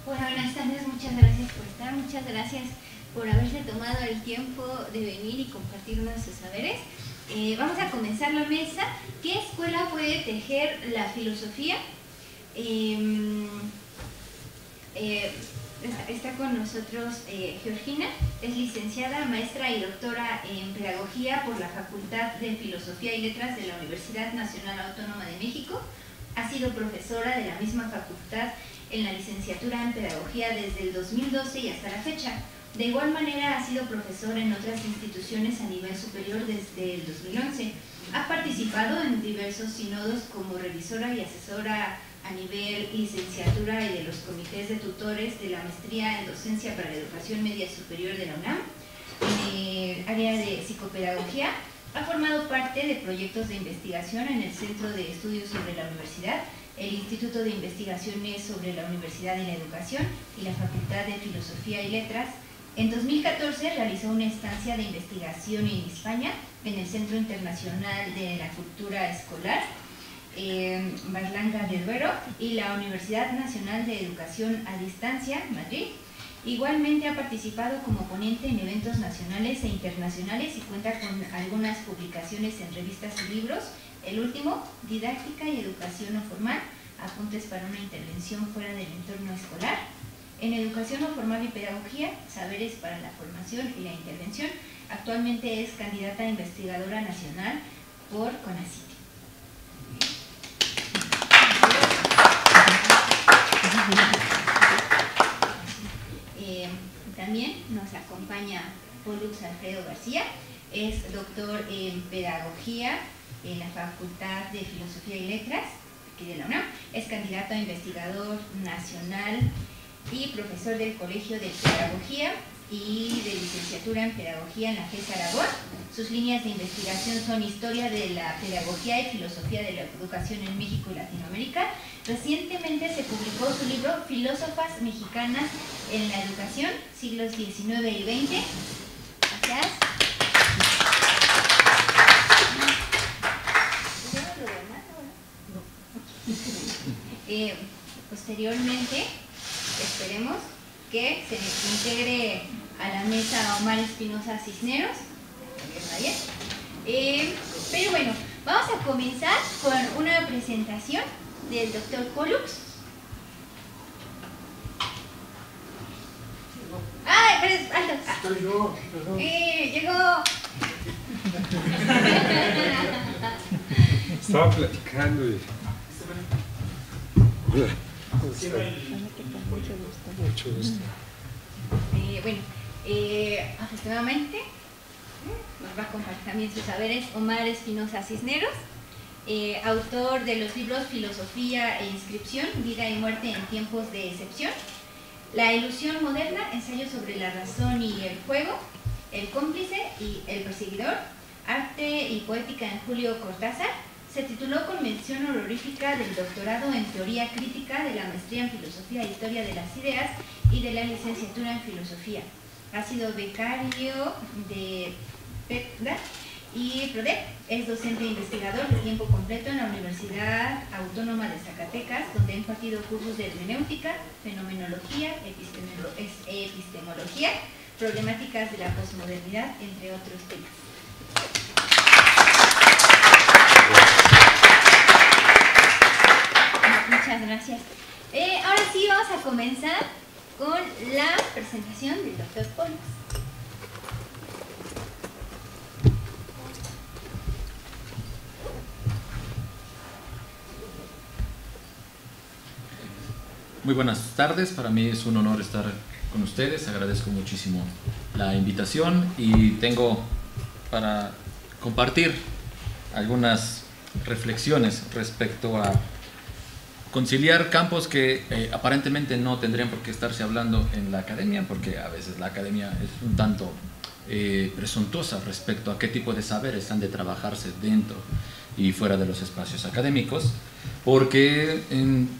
Hola, buenas tardes, muchas gracias por estar, muchas gracias por haberse tomado el tiempo de venir y compartirnos sus saberes. Vamos a comenzar la mesa. ¿Qué escuela puede tejer la filosofía? Está con nosotros Georgina, es licenciada, maestra y doctora en Pedagogía por la Facultad de Filosofía y Letras de la Universidad Nacional Autónoma de México. Ha sido profesora de la misma facultad en la licenciatura en Pedagogía desde el 2012 y hasta la fecha. De igual manera ha sido profesora en otras instituciones a nivel superior desde el 2011. Ha participado en diversos sínodos como revisora y asesora a nivel licenciatura y de los comités de tutores de la maestría en docencia para la educación media superior de la UNAM. En el área de psicopedagogía ha formado parte de proyectos de investigación en el Centro de Estudios sobre la Universidad, el Instituto de Investigaciones sobre la Universidad y la Educación y la Facultad de Filosofía y Letras. En 2014 realizó una estancia de investigación en España, en el Centro Internacional de la Cultura Escolar, Berlanga de Duero, y la Universidad Nacional de Educación a Distancia, Madrid. Igualmente ha participado como ponente en eventos nacionales e internacionales y cuenta con algunas publicaciones en revistas y libros. El último, Didáctica y Educación no formal, apuntes para una intervención fuera del entorno escolar. En Educación no formal y Pedagogía, saberes para la formación y la intervención. Actualmente es candidata a investigadora nacional por CONACYT. También nos acompaña Pollux Alfredo García, es doctor en Pedagogía en la Facultad de Filosofía y Letras, aquí de la UNAM, es candidato a investigador nacional y profesor del Colegio de Pedagogía y de licenciatura en Pedagogía en la FES Aragón. Sus líneas de investigación son Historia de la Pedagogía y Filosofía de la Educación en México y Latinoamérica. Recientemente se publicó su libro Filósofas Mexicanas en la Educación, siglos XIX y XX. Gracias. Posteriormente, esperemos que se nos integre a la mesa Omar Espinosa Cisneros. Pero bueno, vamos a comenzar con una presentación del doctor Pollux. ¡Ay, pero alto! Estoy yo, perdón. ¡Llegó! Estaba platicando y... Mucho gusto. Bueno, efectivamente nos va a compartir también sus saberes Omar Espinosa Cisneros, autor de los libros Filosofía e Inscripción, Vida y Muerte en Tiempos de Excepción, La Ilusión Moderna, Ensayo sobre la Razón y el Juego, El Cómplice y El Perseguidor, Arte y Poética en Julio Cortázar. Se tituló con mención honorífica del doctorado en Teoría Crítica, de la maestría en Filosofía e Historia de las Ideas y de la licenciatura en Filosofía. Ha sido becario de PETDA y PRODEP. Es docente e investigador de tiempo completo en la Universidad Autónoma de Zacatecas, donde ha impartido cursos de hermenéutica, fenomenología, epistemología, problemáticas de la posmodernidad, entre otros temas. Muchas gracias. Ahora sí vamos a comenzar con la presentación del doctor Pollux. Muy buenas tardes, para mí es un honor estar con ustedes, agradezco muchísimo la invitación y tengo para compartir algunas reflexiones respecto a conciliar campos que aparentemente no tendrían por qué estarse hablando en la academia, porque a veces la academia es un tanto presuntuosa respecto a qué tipo de saberes han de trabajarse dentro y fuera de los espacios académicos, porque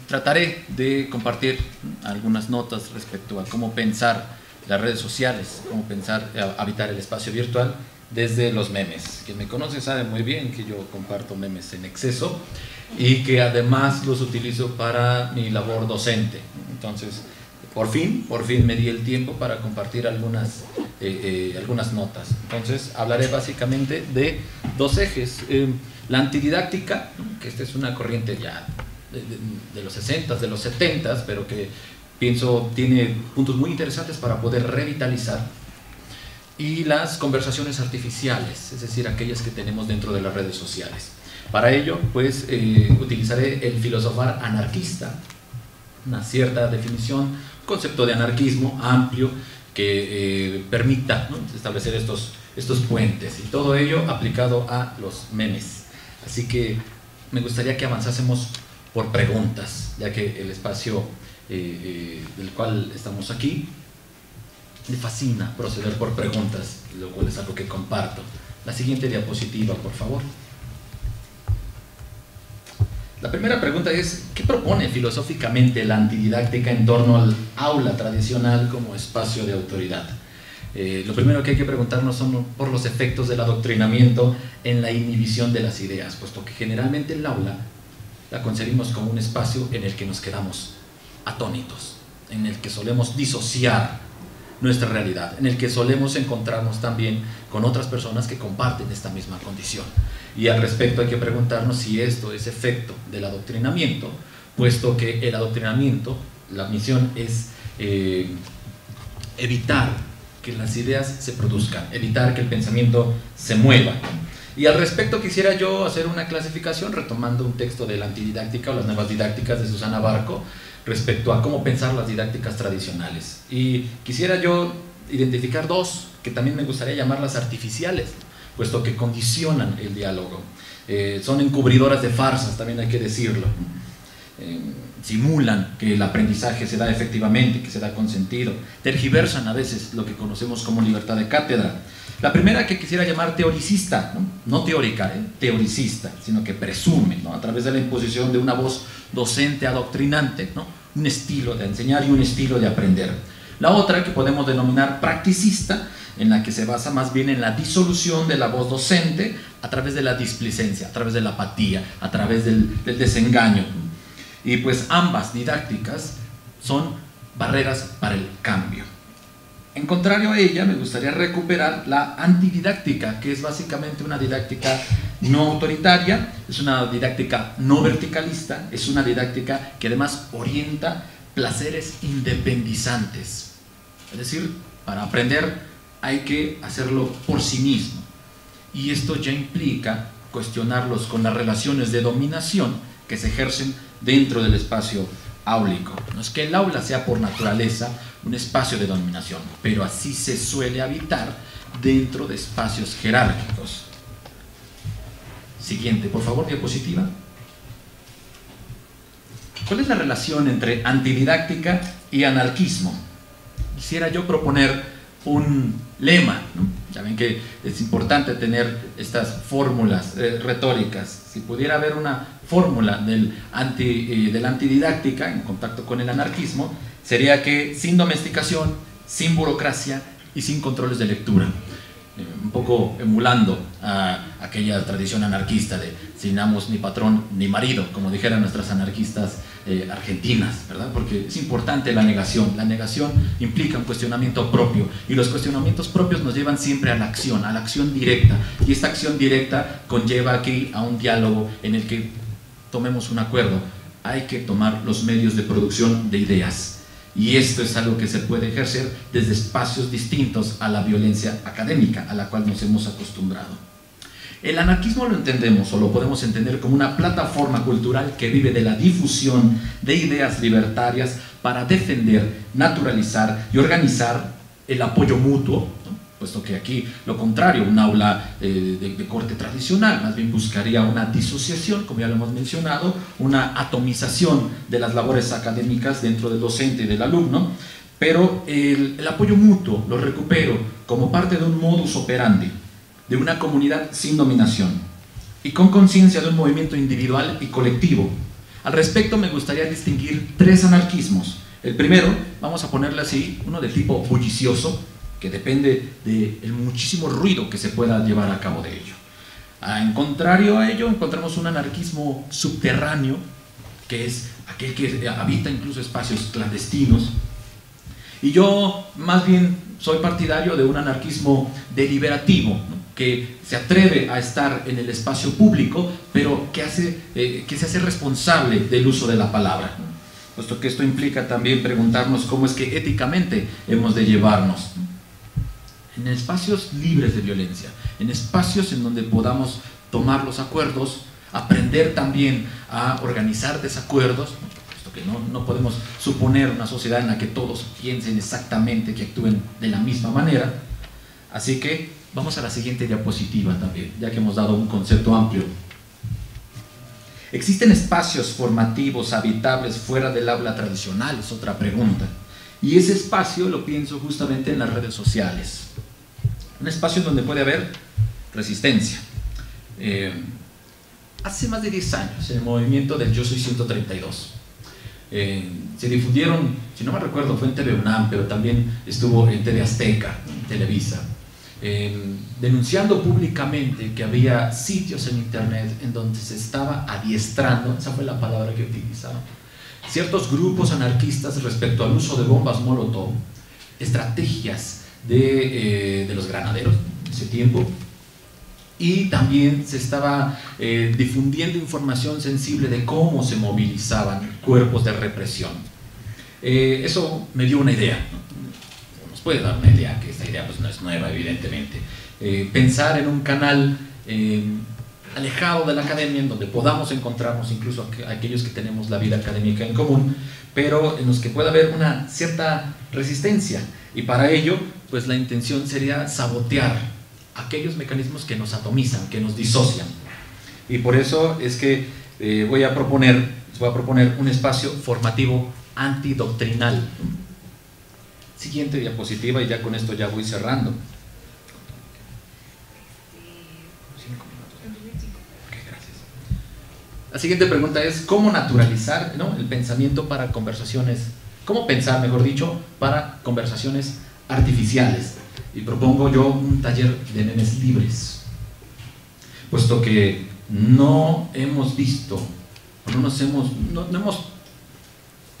trataré de compartir algunas notas respecto a cómo pensar las redes sociales, cómo pensar habitar el espacio virtual desde los memes. Quien me conoce sabe muy bien que yo comparto memes en exceso y que además los utilizo para mi labor docente. Entonces, por fin me di el tiempo para compartir algunas notas. Entonces hablaré básicamente de dos ejes. La antididáctica, que esta es una corriente ya de los 60s, de los 70s, pero que pienso tiene puntos muy interesantes para poder revitalizar. Y las conversaciones artificiales, es decir, aquellas que tenemos dentro de las redes sociales. Para ello, pues, utilizaré el filosofar anarquista, una cierta definición, concepto de anarquismo amplio que permita, ¿no?, establecer estos puentes, y todo ello aplicado a los memes. Así que me gustaría que avanzásemos por preguntas, ya que el espacio del cual estamos aquí me fascina proceder por preguntas, lo cual es algo que comparto. La siguiente diapositiva, por favor. La primera pregunta es: ¿qué propone filosóficamente la antididáctica en torno al aula tradicional como espacio de autoridad? Lo primero que hay que preguntarnos son por los efectos del adoctrinamiento en la inhibición de las ideas, puesto que generalmente el aula la concebimos como un espacio en el que nos quedamos atónitos, en el que solemos disociar nuestra realidad, en el que solemos encontrarnos también con otras personas que comparten esta misma condición. Y al respecto hay que preguntarnos si esto es efecto del adoctrinamiento, puesto que el adoctrinamiento, la misión es evitar que las ideas se produzcan, evitar que el pensamiento se mueva. Y al respecto quisiera yo hacer una clasificación retomando un texto de la antididáctica o las nuevas didácticas de Susana Barco, respecto a cómo pensar las didácticas tradicionales. Y quisiera yo identificar dos que también me gustaría llamarlas artificiales, puesto que condicionan el diálogo. Son encubridoras de farsas, también hay que decirlo. Simulan que el aprendizaje se da efectivamente, que se da con sentido. Tergiversan a veces lo que conocemos como libertad de cátedra. La primera que quisiera llamar teoricista, no teórica, teoricista, sino que presume, ¿no?, a través de la imposición de una voz docente adoctrinante, ¿no?, un estilo de enseñar y un estilo de aprender. La otra que podemos denominar practicista, en la que se basa más bien en la disolución de la voz docente a través de la displicencia, a través de la apatía, a través del desengaño. Y pues ambas didácticas son barreras para el cambio. En contrario a ella, me gustaría recuperar la antididáctica, que es básicamente una didáctica no autoritaria, es una didáctica no verticalista, es una didáctica que además orienta placeres independizantes. Es decir, para aprender hay que hacerlo por sí mismo. Y esto ya implica cuestionarlos con las relaciones de dominación que se ejercen dentro del espacio áulico. No es que el aula sea por naturaleza un espacio de dominación, pero así se suele habitar dentro de espacios jerárquicos. Siguiente, por favor, diapositiva. ¿Cuál es la relación entre antididáctica y anarquismo? Quisiera yo proponer un lema, ¿no? Ya ven que es importante tener estas fórmulas retóricas. Si pudiera haber una fórmula de la antididáctica en contacto con el anarquismo, sería que sin domesticación, sin burocracia y sin controles de lectura. Un poco emulando a aquella tradición anarquista de sin amos ni patrón ni marido, como dijeran nuestras anarquistas argentinas, ¿verdad? Porque es importante la negación. La negación implica un cuestionamiento propio, y los cuestionamientos propios nos llevan siempre a la acción directa, y esta acción directa conlleva aquí a un diálogo en el que tomemos un acuerdo. Hay que tomar los medios de producción de ideas. Y esto es algo que se puede ejercer desde espacios distintos a la violencia académica a la cual nos hemos acostumbrado. El anarquismo lo entendemos o lo podemos entender como una plataforma cultural que vive de la difusión de ideas libertarias para defender, naturalizar y organizar el apoyo mutuo, ¿no? Puesto que aquí lo contrario, un aula de corte tradicional más bien buscaría una disociación, como ya lo hemos mencionado, una atomización de las labores académicas dentro del docente y del alumno, pero el apoyo mutuo lo recupero como parte de un modus operandi, de una comunidad sin dominación y con conciencia de un movimiento individual y colectivo. Al respecto me gustaría distinguir tres anarquismos. El primero, vamos a ponerle así, uno de tipo bullicioso, que depende del muchísimo ruido que se pueda llevar a cabo de ello. En contrario a ello, encontramos un anarquismo subterráneo, que es aquel que habita incluso espacios clandestinos, Y yo más bien soy partidario de un anarquismo deliberativo, ¿no? Que se atreve a estar en el espacio público, pero que se hace responsable del uso de la palabra, ¿no? Puesto que esto implica también preguntarnos cómo es que éticamente hemos de llevarnos, ¿no? En espacios libres de violencia, en espacios en donde podamos tomar los acuerdos, aprender también a organizar desacuerdos, puesto que no podemos suponer una sociedad en la que todos piensen exactamente, que actúen de la misma manera. Así que vamos a la siguiente diapositiva también, ya que hemos dado un concepto amplio. ¿Existen espacios formativos habitables fuera del aula tradicional? Es otra pregunta. Y ese espacio lo pienso justamente en las redes sociales. Un espacio donde puede haber resistencia. Hace más de 10 años, en el movimiento del Yo Soy 132, se difundieron, si no me recuerdo, fue en TV UNAM, pero también estuvo en TV Azteca, en Televisa, denunciando públicamente que había sitios en internet en donde se estaba adiestrando, esa fue la palabra que utilizaron, ciertos grupos anarquistas respecto al uso de bombas Molotov, estrategias de los granaderos en ese tiempo, y también se estaba difundiendo información sensible de cómo se movilizaban cuerpos de represión. Eso me dio una idea, ¿no? Nos puede dar una idea, que esta idea pues no es nueva evidentemente. Pensar en un canal alejado de la academia, en donde podamos encontrarnos incluso aquellos que tenemos la vida académica en común, pero en los que pueda haber una cierta resistencia, y para ello pues la intención sería sabotear aquellos mecanismos que nos atomizan, que nos disocian. Y por eso es que les voy a proponer un espacio formativo antidoctrinal. Siguiente diapositiva, y ya con esto ya voy cerrando. Okay, gracias. La siguiente pregunta es: ¿cómo naturalizar, ¿no?, el pensamiento para conversaciones? ¿Cómo pensar, mejor dicho, para conversaciones artificiales? Y propongo yo un taller de memes libres, puesto que no hemos visto, no hemos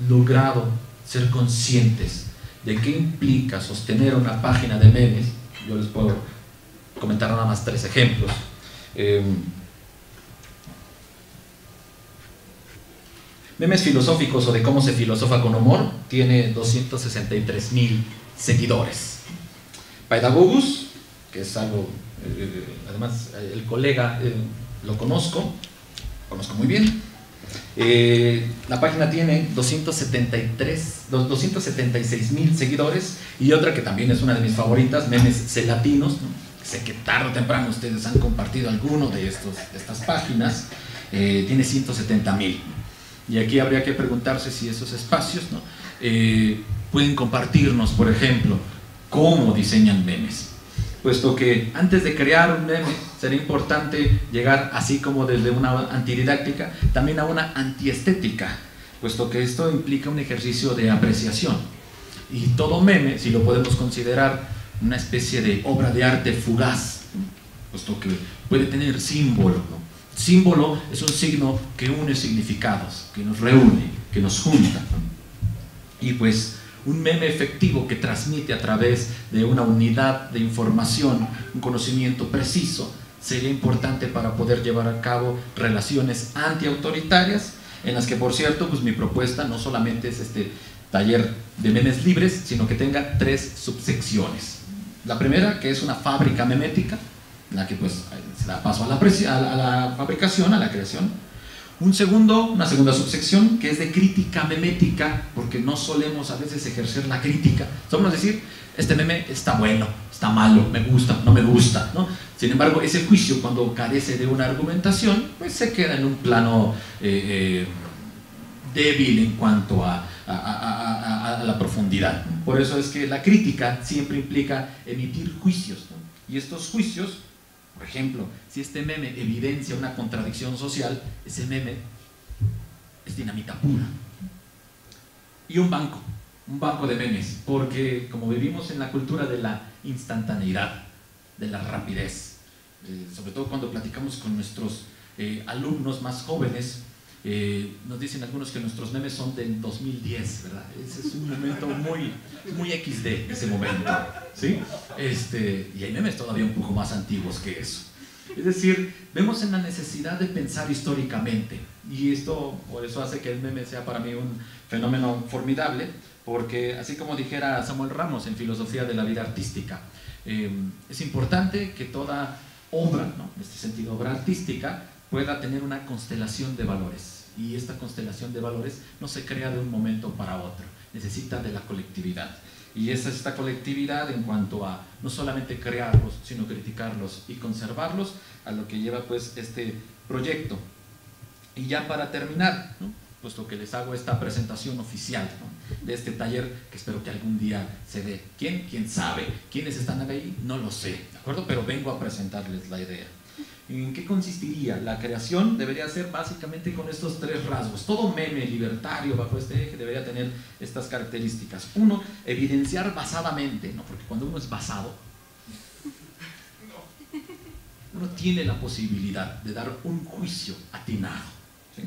logrado ser conscientes de qué implica sostener una página de memes. Yo les puedo comentar nada más 3 ejemplos. Memes filosóficos o de cómo se filosofa con humor tiene 263,000 seguidores. Pedagogus, que es algo, además el colega lo conozco muy bien. La página tiene 276,000 seguidores, y otra que también es una de mis favoritas, Memes Celatinos, ¿no? Sé que tarde o temprano ustedes han compartido alguno de estas páginas. Tiene 170,000. Y aquí habría que preguntarse si esos espacios, ¿no?, pueden compartirnos, por ejemplo, cómo diseñan memes, puesto que antes de crear un meme sería importante llegar, así como desde una antididáctica, también a una antiestética, puesto que esto implica un ejercicio de apreciación. Y todo meme, si lo podemos considerar una especie de obra de arte fugaz, puesto que puede tener símbolo, ¿no? Símbolo es un signo que une significados, que nos reúne, que nos junta, ¿no? Y pues un meme efectivo que transmite a través de una unidad de información, un conocimiento preciso, sería importante para poder llevar a cabo relaciones antiautoritarias, en las que, por cierto, pues mi propuesta no solamente es este taller de memes libres, sino que tenga 3 subsecciones. La primera, que es una fábrica memética, en la que pues se da paso a la fabricación, a la creación. Una segunda subsección, que es de crítica memética, porque no solemos a veces ejercer la crítica. Solemos decir, este meme está bueno, está malo, me gusta, no me gusta, ¿no? Sin embargo, ese juicio, cuando carece de una argumentación, pues se queda en un plano débil en cuanto a la profundidad. Por eso es que la crítica siempre implica emitir juicios, ¿no? Y estos juicios, por ejemplo, si este meme evidencia una contradicción social, ese meme es dinamita pura. Y un banco de memes, porque como vivimos en la cultura de la instantaneidad, de la rapidez, sobre todo cuando platicamos con nuestros alumnos más jóvenes, Nos dicen algunos que nuestros memes son del 2010, ¿verdad? Ese es un momento muy, muy XD, ese momento, ¿sí? Y hay memes todavía un poco más antiguos que eso. Es decir, vemos en la necesidad de pensar históricamente, y esto por eso hace que el meme sea para mí un fenómeno formidable, porque así como dijera Samuel Ramos en Filosofía de la Vida Artística, es importante que toda obra, ¿no?, en este sentido obra artística, pueda tener una constelación de valores, y esta constelación de valores no se crea de un momento para otro, necesita de la colectividad. Y es esta colectividad en cuanto a no solamente crearlos, sino criticarlos y conservarlos, a lo que lleva pues este proyecto. Y ya para terminar, ¿no?, puesto que les hago esta presentación oficial, ¿no?, de este taller, que espero que algún día se dé. ¿Quién sabe? ¿Quiénes están ahí? No lo sé, ¿de acuerdo? Pero vengo a presentarles la idea. ¿En qué consistiría? La creación debería ser básicamente con estos tres rasgos. Todo meme libertario bajo este eje debería tener estas características. Uno, evidenciar basadamente, ¿no?, porque cuando uno es basado, uno tiene la posibilidad de dar un juicio atinado, ¿sí?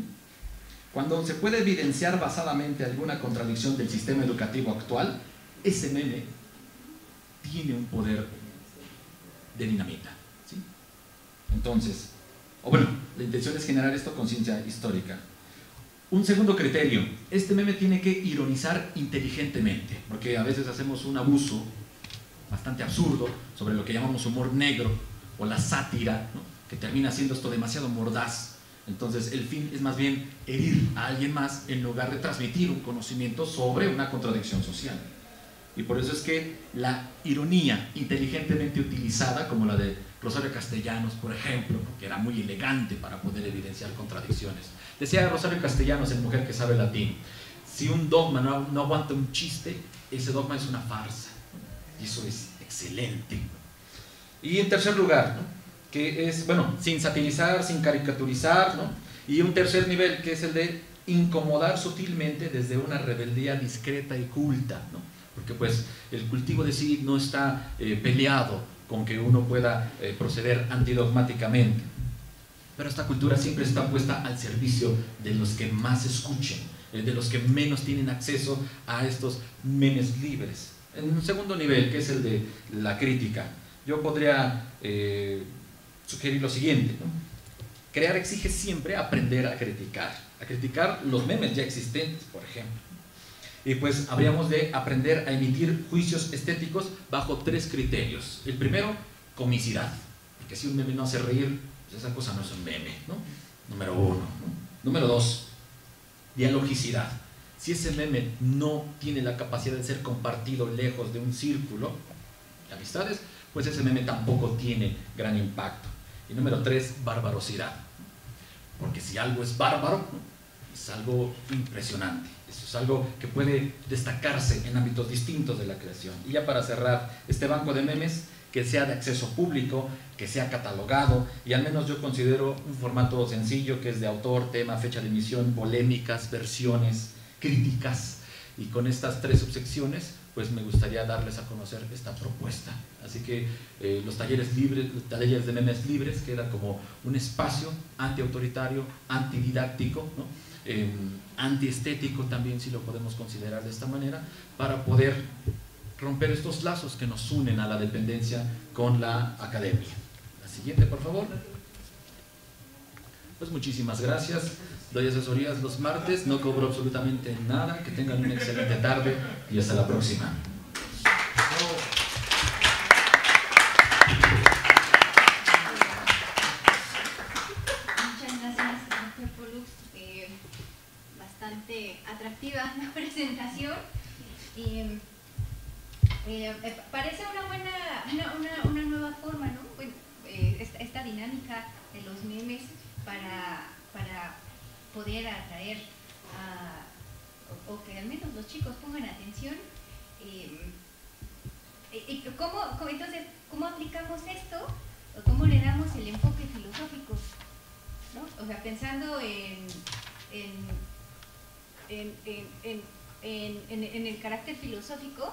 Cuando se puede evidenciar basadamente alguna contradicción del sistema educativo actual, ese meme tiene un poder de dinamita, ¿sí? Entonces, la intención es generar esto conciencia histórica. Un segundo criterio, este meme tiene que ironizar inteligentemente, porque a veces hacemos un abuso bastante absurdo sobre lo que llamamos humor negro o la sátira, ¿no?, que termina siendo esto demasiado mordaz. Entonces el fin es más bien herir a alguien más en lugar de transmitir un conocimiento sobre una contradicción social. Y por eso es que la ironía inteligentemente utilizada, como la de Rosario Castellanos, por ejemplo, ¿no?, que era muy elegante para poder evidenciar contradicciones. Decía Rosario Castellanos, en Mujer que sabe latín, si un dogma no aguanta un chiste, ese dogma es una farsa. Y eso es excelente. Y en tercer lugar, ¿no?, que es, sin satirizar, sin caricaturizar, ¿no?, y un tercer nivel, que es el de incomodar sutilmente desde una rebeldía discreta y culta, ¿no?, porque pues el cultivo de sí no está peleado con que uno pueda proceder antidogmáticamente, pero esta cultura siempre está puesta al servicio de los que más escuchen, de los que menos tienen acceso a estos memes libres. En un segundo nivel, que es el de la crítica, yo podría sugerir lo siguiente, ¿no? Crear exige siempre aprender a criticar los memes ya existentes, por ejemplo. Y pues habríamos de aprender a emitir juicios estéticos bajo tres criterios. El primero, comicidad, porque si un meme no hace reír, pues esa cosa no es un meme, ¿no? Número uno, ¿no? Número dos, dialogicidad. Si ese meme no tiene la capacidad de ser compartido lejos de un círculo de amistades, pues ese meme tampoco tiene gran impacto. Y número tres, barbarosidad, porque si algo es bárbaro, es algo impresionante, eso es algo que puede destacarse en ámbitos distintos de la creación. Y ya para cerrar, este banco de memes, que sea de acceso público, que sea catalogado, y al menos yo considero un formato sencillo, que es de autor, tema, fecha de emisión, polémicas, versiones, críticas, y con estas tres subsecciones pues me gustaría darles a conocer esta propuesta. Así que los talleres libres, los talleres de memes libres, queda como un espacio antiautoritario, antididáctico, ¿no?, antiestético también, si lo podemos considerar de esta manera, para poder romper estos lazos que nos unen a la dependencia con la academia. La siguiente, por favor. Pues muchísimas gracias. Doy asesorías los martes, no cobro absolutamente nada. Que tengan una excelente tarde y hasta la próxima. Muchas gracias, doctor Pollux. Bastante atractiva la presentación. Parece una nueva forma, ¿no? Bueno, esta dinámica de los memes para poder atraer o que al menos los chicos pongan atención. Entonces, ¿cómo aplicamos esto? ¿O cómo le damos el enfoque filosófico? ¿No? O sea, pensando en el carácter filosófico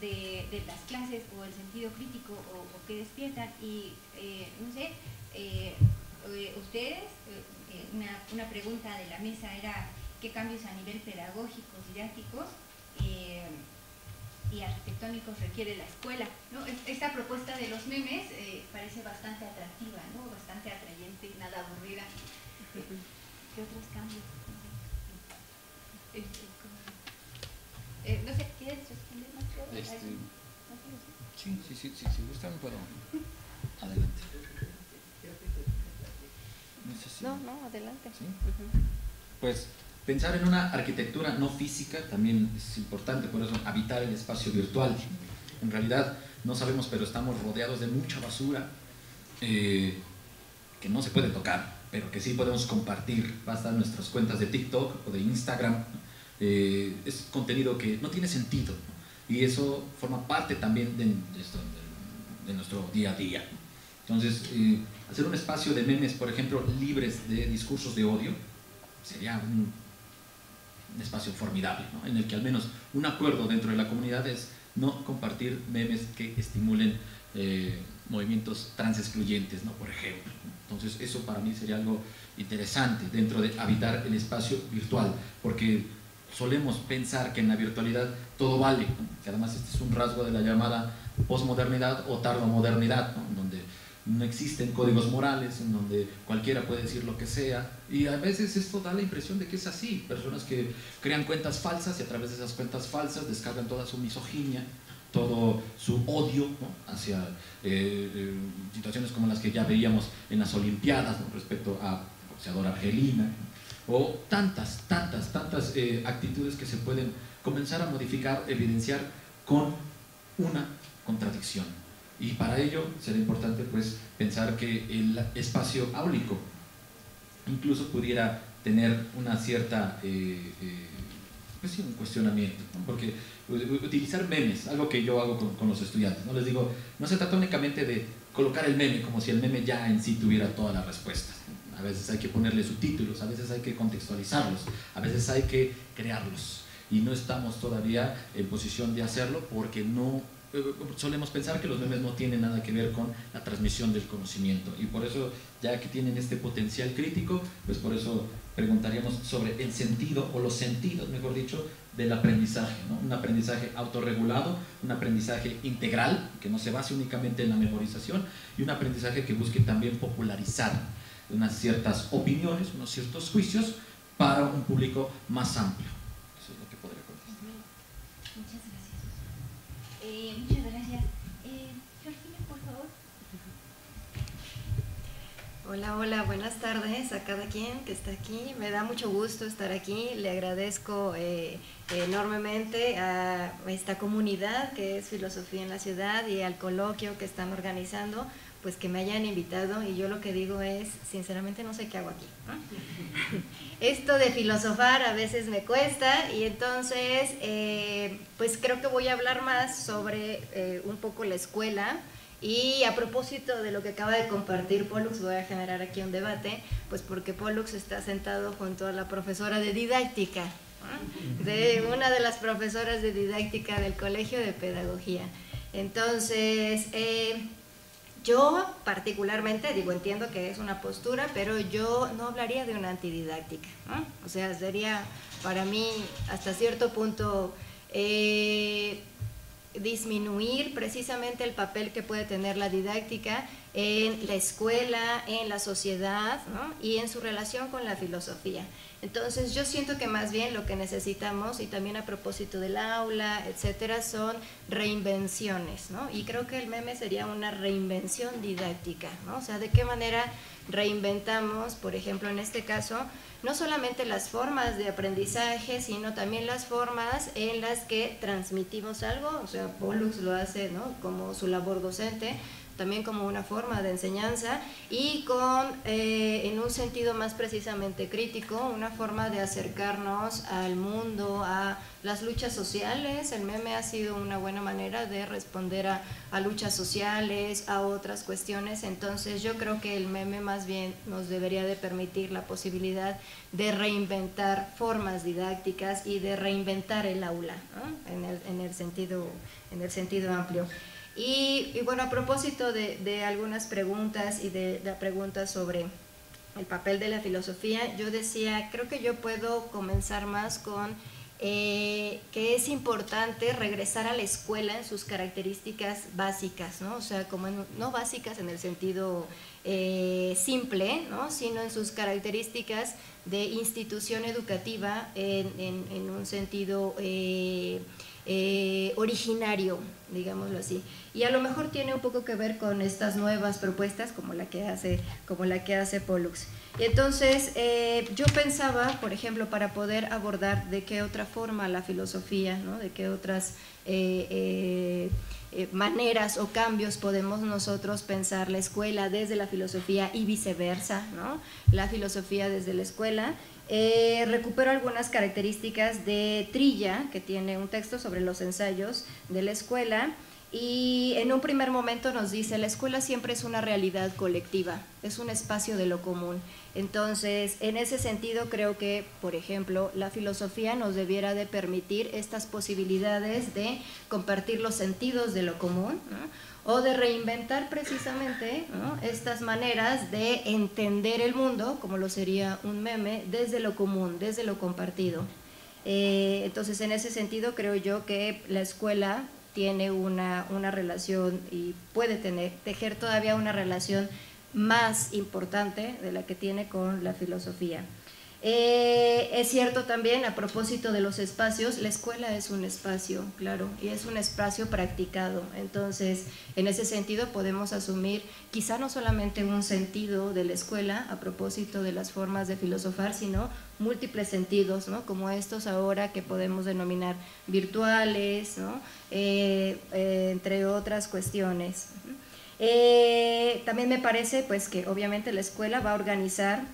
de las clases, o el sentido crítico o que despiertan, y no sé, ustedes, una pregunta de la mesa era qué cambios a nivel pedagógicos, didácticos y arquitectónicos requiere la escuela, ¿no? Esta propuesta de los memes parece bastante atractiva, ¿no? Bastante atrayente, nada aburrida. ¿Qué otros cambios? No sé, ¿quieres responder más? Si gustan, puedo. Adelante. No sé si... No, adelante. ¿Sí? Pues pensar en una arquitectura no física también es importante, por eso habitar el espacio virtual. En realidad no sabemos, pero estamos rodeados de mucha basura que no se puede tocar, pero que sí podemos compartir. Basta en nuestras cuentas de TikTok o de Instagram. Es contenido que no tiene sentido, ¿no? Y eso forma parte también de nuestro día a día. Entonces, hacer un espacio de memes, por ejemplo, libres de discursos de odio, sería un espacio formidable, ¿no? En el que al menos un acuerdo dentro de la comunidad es no compartir memes que estimulen movimientos transexcluyentes, ¿no? Por ejemplo. Entonces, eso para mí sería algo interesante dentro de habitar el espacio virtual, porque solemos pensar que en la virtualidad todo vale, ¿no? Que además este es un rasgo de la llamada posmodernidad o tardomodernidad, ¿no? En donde no existen códigos morales, en donde cualquiera puede decir lo que sea, y a veces esto da la impresión de que es así. Personas que crean cuentas falsas y a través de esas cuentas falsas descargan toda su misoginia, todo su odio, ¿no? Hacia situaciones como las que ya veíamos en las Olimpiadas, ¿no? Respecto a la boxeadora argelina, ¿no? O tantas actitudes que se pueden comenzar a modificar, evidenciar con una contradicción. Y para ello será importante pues pensar que el espacio áulico incluso pudiera tener una cierta pues sí, un cuestionamiento, ¿no? Porque utilizar memes, algo que yo hago con los estudiantes, ¿no? Les digo, no se trata únicamente de colocar el meme como si el meme ya en sí tuviera todas las respuestas. A veces hay que ponerle subtítulos, a veces hay que contextualizarlos, a veces hay que crearlos, y no estamos todavía en posición de hacerlo porque no solemos pensar que los memes no tienen nada que ver con la transmisión del conocimiento, y por eso, ya que tienen este potencial crítico, pues por eso preguntaríamos sobre el sentido, o los sentidos, mejor dicho, del aprendizaje, ¿no? Un aprendizaje autorregulado, un aprendizaje integral, que no se base únicamente en la memorización, y un aprendizaje que busque también popularizar unas ciertas opiniones, unos ciertos juicios para un público más amplio. Eso es lo que podría contestar. Muchas gracias. Georgina, por favor. Hola, buenas tardes a cada quien que está aquí. Me da mucho gusto estar aquí. Le agradezco enormemente a esta comunidad que es Filosofía en la Ciudad y al coloquio que están organizando, pues que me hayan invitado, y yo lo que digo es, sinceramente no sé qué hago aquí, ¿no? Esto de filosofar a veces me cuesta, y entonces pues creo que voy a hablar más sobre un poco la escuela. Y a propósito de lo que acaba de compartir Pollux, voy a generar aquí un debate, pues porque Pollux está sentado junto a la profesora de didáctica, ¿no? De una de las profesoras de didáctica del Colegio de Pedagogía. Entonces, yo particularmente, digo, entiendo que es una postura, pero yo no hablaría de una antididáctica, ¿no? O sea, sería para mí hasta cierto punto disminuir precisamente el papel que puede tener la didáctica en la escuela, en la sociedad, ¿no? Y en su relación con la filosofía. Entonces yo siento que más bien lo que necesitamos, y también a propósito del aula, etcétera, son reinvenciones, ¿no? Y creo que el meme sería una reinvención didáctica, ¿no? O sea, ¿de qué manera reinventamos, por ejemplo, en este caso, no solamente las formas de aprendizaje, sino también las formas en las que transmitimos algo? O sea, Pollux lo hace, ¿no? Como su labor docente, también como una forma de enseñanza, y en un sentido más precisamente crítico, una forma de acercarnos al mundo, a las luchas sociales. El meme ha sido una buena manera de responder a luchas sociales, a otras cuestiones. Entonces yo creo que el meme más bien nos debería de permitir la posibilidad de reinventar formas didácticas y de reinventar el aula, ¿no? en el sentido amplio. Y bueno, a propósito de algunas preguntas y de la pregunta sobre el papel de la filosofía, yo decía, creo que yo puedo comenzar más con que es importante regresar a la escuela en sus características básicas, ¿no? O sea, como no básicas en el sentido simple, ¿no? Sino en sus características de institución educativa en un sentido originario, digámoslo así. Y a lo mejor tiene un poco que ver con estas nuevas propuestas como la que hace Pollux. Y entonces yo pensaba, por ejemplo, para poder abordar de qué otra forma la filosofía, ¿no? De qué otras maneras o cambios podemos nosotros pensar la escuela desde la filosofía y viceversa, ¿no? La filosofía desde la escuela. Recupero algunas características de Trilla, que tiene un texto sobre los ensayos de la escuela, y en un primer momento nos dice, la escuela siempre es una realidad colectiva, es un espacio de lo común. Entonces, en ese sentido creo que, por ejemplo, la filosofía nos debiera de permitir estas posibilidades de compartir los sentidos de lo común, ¿no? O de reinventar precisamente, ¿no? Estas maneras de entender el mundo, como lo sería un meme, desde lo común, desde lo compartido. Entonces, en ese sentido creo yo que la escuela tiene una relación y puede tejer todavía una relación más importante de la que tiene con la filosofía. Es cierto también, a propósito de los espacios, la escuela es un espacio, claro, y es un espacio practicado. Entonces, en ese sentido podemos asumir quizá no solamente un sentido de la escuela a propósito de las formas de filosofar, sino múltiples sentidos, ¿no? Como estos ahora que podemos denominar virtuales, ¿no? Entre otras cuestiones. También me parece pues que obviamente la escuela va a organizar,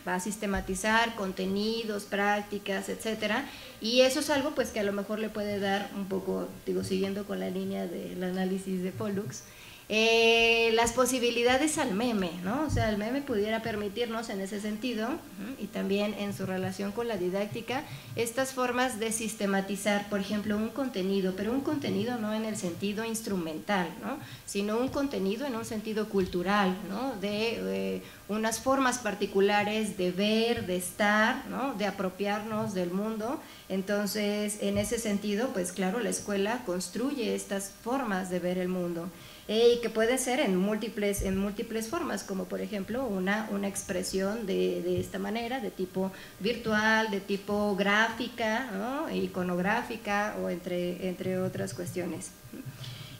va a sistematizar contenidos, prácticas, etcétera, y eso es algo pues que a lo mejor le puede dar un poco, digo, siguiendo con la línea del análisis de Pollux, las posibilidades al meme, ¿no? O sea, el meme pudiera permitirnos en ese sentido, y también en su relación con la didáctica, estas formas de sistematizar, por ejemplo, un contenido, pero un contenido no en el sentido instrumental, ¿no? Sino un contenido en un sentido cultural, ¿no? De unas formas particulares de ver, de estar, ¿no? De apropiarnos del mundo. Entonces, en ese sentido, pues claro, la escuela construye estas formas de ver el mundo. Y que puede ser en múltiples formas, como por ejemplo una expresión de esta manera, de tipo virtual, de tipo gráfica, ¿no? Iconográfica, o entre otras cuestiones.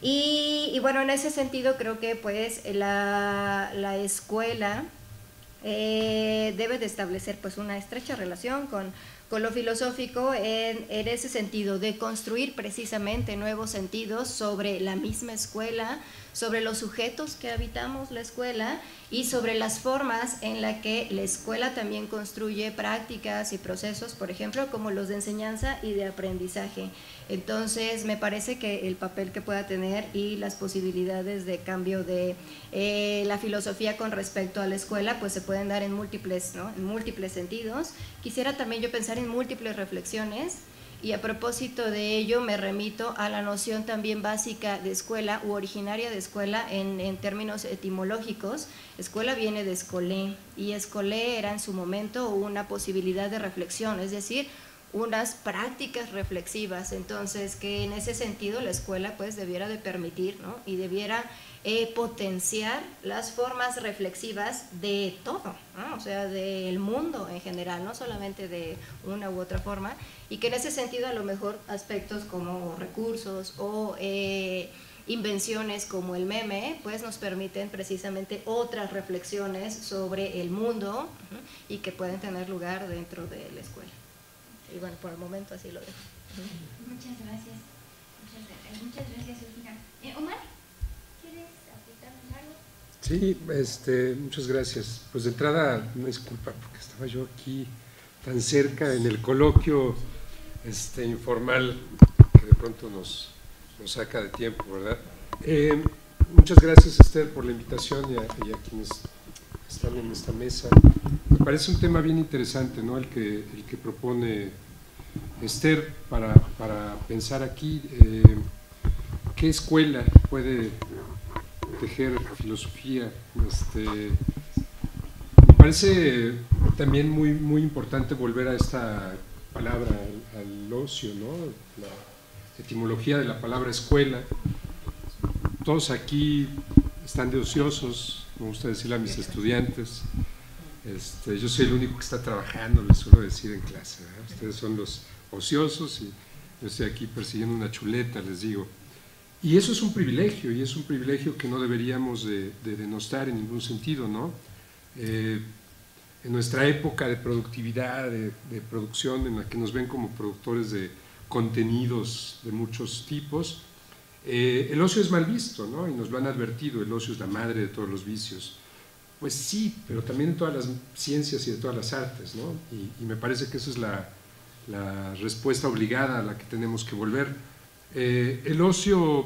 Y bueno, en ese sentido creo que pues la escuela debe de establecer pues una estrecha relación con lo filosófico en ese sentido, de construir precisamente nuevos sentidos sobre la misma escuela, sobre los sujetos que habitamos la escuela y sobre las formas en las que la escuela también construye prácticas y procesos, por ejemplo, como los de enseñanza y de aprendizaje. Entonces, me parece que el papel que pueda tener y las posibilidades de cambio de la filosofía con respecto a la escuela, pues se pueden dar en múltiples, ¿no? En múltiples sentidos. Quisiera también yo pensar en múltiples reflexiones, y a propósito de ello me remito a la noción también básica de escuela u originaria de escuela en términos etimológicos. Escuela viene de escolé, y escolé era en su momento una posibilidad de reflexión, es decir, unas prácticas reflexivas. Entonces, que en ese sentido la escuela pues debiera de permitir, ¿no? Y debiera potenciar las formas reflexivas de todo, ¿no? O sea, del mundo en general, no solamente de una u otra forma, y que en ese sentido a lo mejor aspectos como recursos o invenciones como el meme pues nos permiten precisamente otras reflexiones sobre el mundo, y que pueden tener lugar dentro de la escuela. Y bueno, por el momento así lo dejo. Muchas gracias. Muchas gracias, Georgina. Omar, ¿quieres aportarnos algo? Sí, muchas gracias. Pues de entrada, una disculpa porque estaba yo aquí tan cerca en el coloquio informal que de pronto nos saca de tiempo, ¿verdad? Muchas gracias, Esther, por la invitación y a quienes están en esta mesa. Me parece un tema bien interesante, ¿no? El que propone Esther para pensar aquí qué escuela puede tejer filosofía. parece también muy importante volver a esta palabra, al ocio, ¿no? La etimología de la palabra escuela. Todos aquí están de ociosos, me gusta decirle a mis estudiantes. Yo soy el único que está trabajando, les suelo decir en clase, ¿verdad? Ustedes son los ociosos y yo estoy aquí persiguiendo una chuleta, les digo. Y eso es un privilegio, y es un privilegio que no deberíamos de denostar en ningún sentido, ¿no? En nuestra época de productividad, de producción, en la que nos ven como productores de contenidos de muchos tipos, el ocio es mal visto, ¿no? Y nos lo han advertido, el ocio es la madre de todos los vicios. Pues sí, pero también en todas las ciencias y de todas las artes, ¿no? Y me parece que esa es la respuesta obligada a la que tenemos que volver. El ocio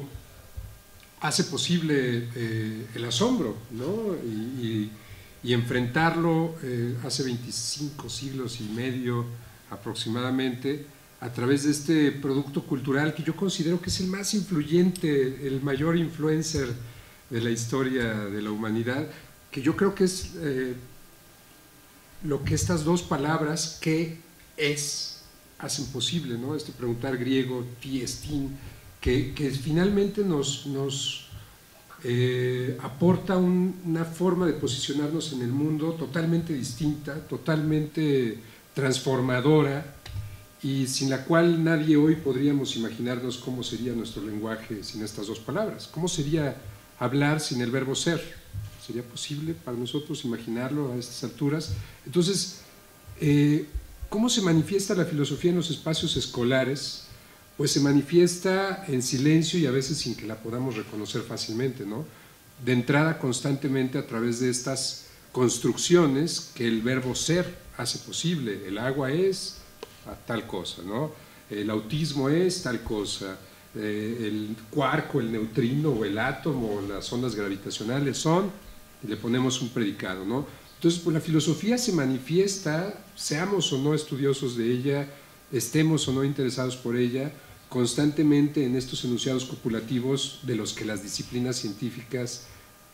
hace posible el asombro, ¿no? Y enfrentarlo hace 25 siglos y medio aproximadamente a través de este producto cultural que yo considero que es el más influyente, el mayor influencer de la historia de la humanidad, que yo creo que es lo que estas dos palabras, ¿qué es?, hacen posible, ¿no? Este preguntar griego, τι εστίν, que finalmente nos aporta una forma de posicionarnos en el mundo totalmente distinta, totalmente transformadora, y sin la cual nadie hoy podríamos imaginarnos cómo sería nuestro lenguaje sin estas dos palabras. ¿Cómo sería hablar sin el verbo ser? ¿Sería posible para nosotros imaginarlo a estas alturas? Entonces, ¿cómo se manifiesta la filosofía en los espacios escolares? Pues se manifiesta en silencio y a veces sin que la podamos reconocer fácilmente, ¿no? De entrada, constantemente a través de estas construcciones que el verbo ser hace posible. El agua es tal cosa, ¿no? El autismo es tal cosa, el quark, el neutrino o el átomo, las ondas gravitacionales son, y le ponemos un predicado, ¿no? Entonces, pues la filosofía se manifiesta, seamos o no estudiosos de ella, estemos o no interesados por ella, constantemente en estos enunciados copulativos de los que las disciplinas científicas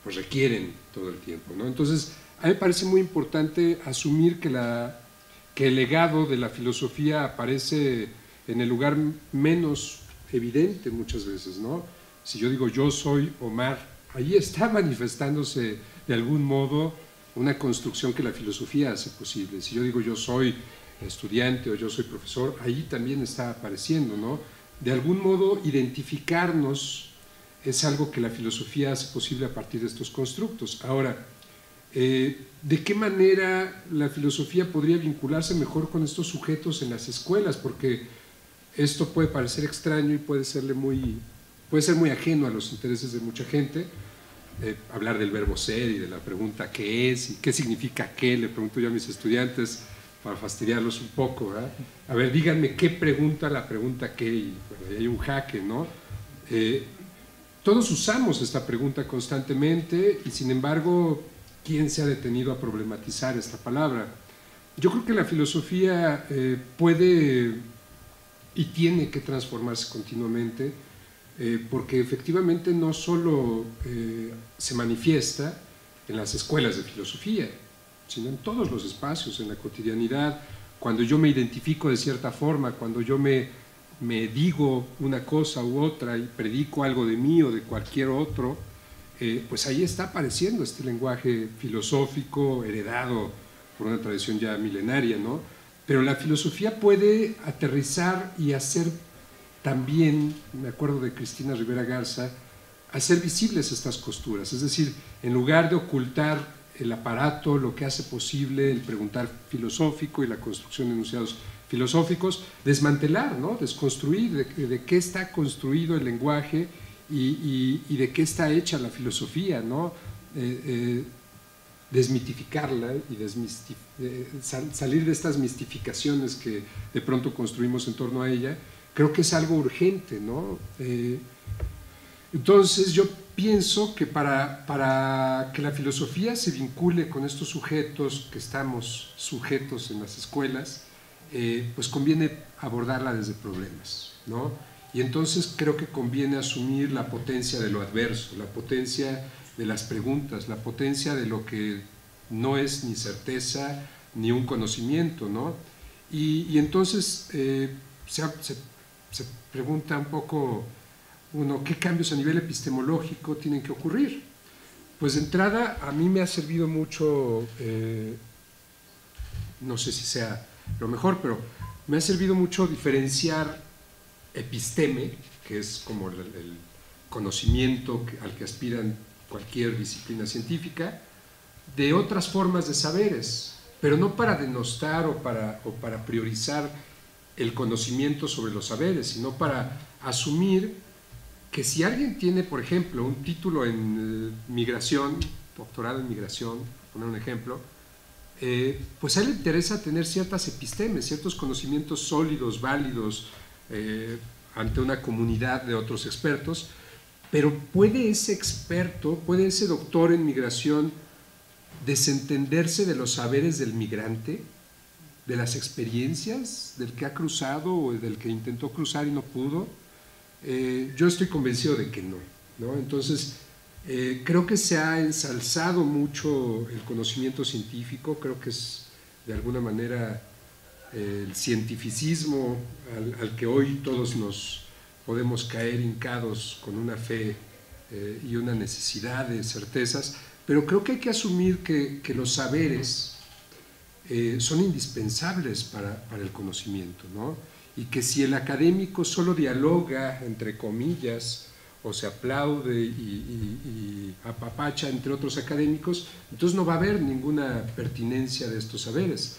pues requieren todo el tiempo, ¿no? Entonces, a mí me parece muy importante asumir que el legado de la filosofía aparece en el lugar menos evidente muchas veces, ¿no? Si yo digo yo soy Omar, ahí está manifestándose de algún modo una construcción que la filosofía hace posible. Si yo digo yo soy estudiante o yo soy profesor, ahí también está apareciendo, ¿no? De algún modo identificarnos es algo que la filosofía hace posible a partir de estos constructos. Ahora, ¿de qué manera la filosofía podría vincularse mejor con estos sujetos en las escuelas? Porque esto puede parecer extraño y puede ser muy ajeno a los intereses de mucha gente. Hablar del verbo ser y de la pregunta ¿qué es? y ¿qué significa qué? Le pregunto yo a mis estudiantes para fastidiarlos un poco, ¿verdad? A ver, díganme qué pregunta la pregunta qué, y bueno, ahí hay un jaque, ¿no? Todos usamos esta pregunta constantemente y sin embargo, ¿quién se ha detenido a problematizar esta palabra? Yo creo que la filosofía puede y tiene que transformarse continuamente, porque efectivamente no solo se manifiesta en las escuelas de filosofía, sino en todos los espacios, en la cotidianidad, cuando yo me identifico de cierta forma, cuando yo me digo una cosa u otra y predico algo de mí o de cualquier otro, pues ahí está apareciendo este lenguaje filosófico heredado por una tradición ya milenaria, ¿no? Pero la filosofía puede aterrizar y hacer también, me acuerdo de Cristina Rivera Garza, hacer visibles estas costuras, es decir, en lugar de ocultar el aparato, lo que hace posible el preguntar filosófico y la construcción de enunciados filosóficos, desmantelar, ¿no? Desconstruir de qué está construido el lenguaje y de qué está hecha la filosofía, ¿no? Desmitificarla y salir de estas mistificaciones que de pronto construimos en torno a ella, creo que es algo urgente, ¿no? Entonces yo pienso que para que la filosofía se vincule con estos sujetos que estamos sujetos en las escuelas, pues conviene abordarla desde problemas, ¿no? Y entonces creo que conviene asumir la potencia de lo adverso, la potencia de las preguntas, la potencia de lo que no es ni certeza ni un conocimiento, ¿no? Y entonces se pregunta un poco uno, ¿qué cambios a nivel epistemológico tienen que ocurrir? Pues de entrada a mí me ha servido mucho, no sé si sea lo mejor, pero me ha servido mucho diferenciar episteme, que es como el conocimiento al que aspiran cualquier disciplina científica, de otras formas de saberes, pero no para denostar o para priorizar el conocimiento sobre los saberes, sino para asumir que si alguien tiene, por ejemplo, un título en migración, doctorado en migración, por poner un ejemplo, pues a él le interesa tener ciertas epistemes, ciertos conocimientos sólidos, válidos, ante una comunidad de otros expertos, pero ¿puede ese experto, puede ese doctor en migración desentenderse de los saberes del migrante, de las experiencias del que ha cruzado o del que intentó cruzar y no pudo? Yo estoy convencido de que no, ¿no? Entonces, creo que se ha ensalzado mucho el conocimiento científico, creo que es de alguna manera el cientificismo al que hoy todos nos podemos caer hincados con una fe y una necesidad de certezas, pero creo que hay que asumir que los saberes son indispensables para el conocimiento, ¿no? Y que si el académico solo dialoga, entre comillas, o se aplaude y apapacha entre otros académicos, entonces no va a haber ninguna pertinencia de estos saberes.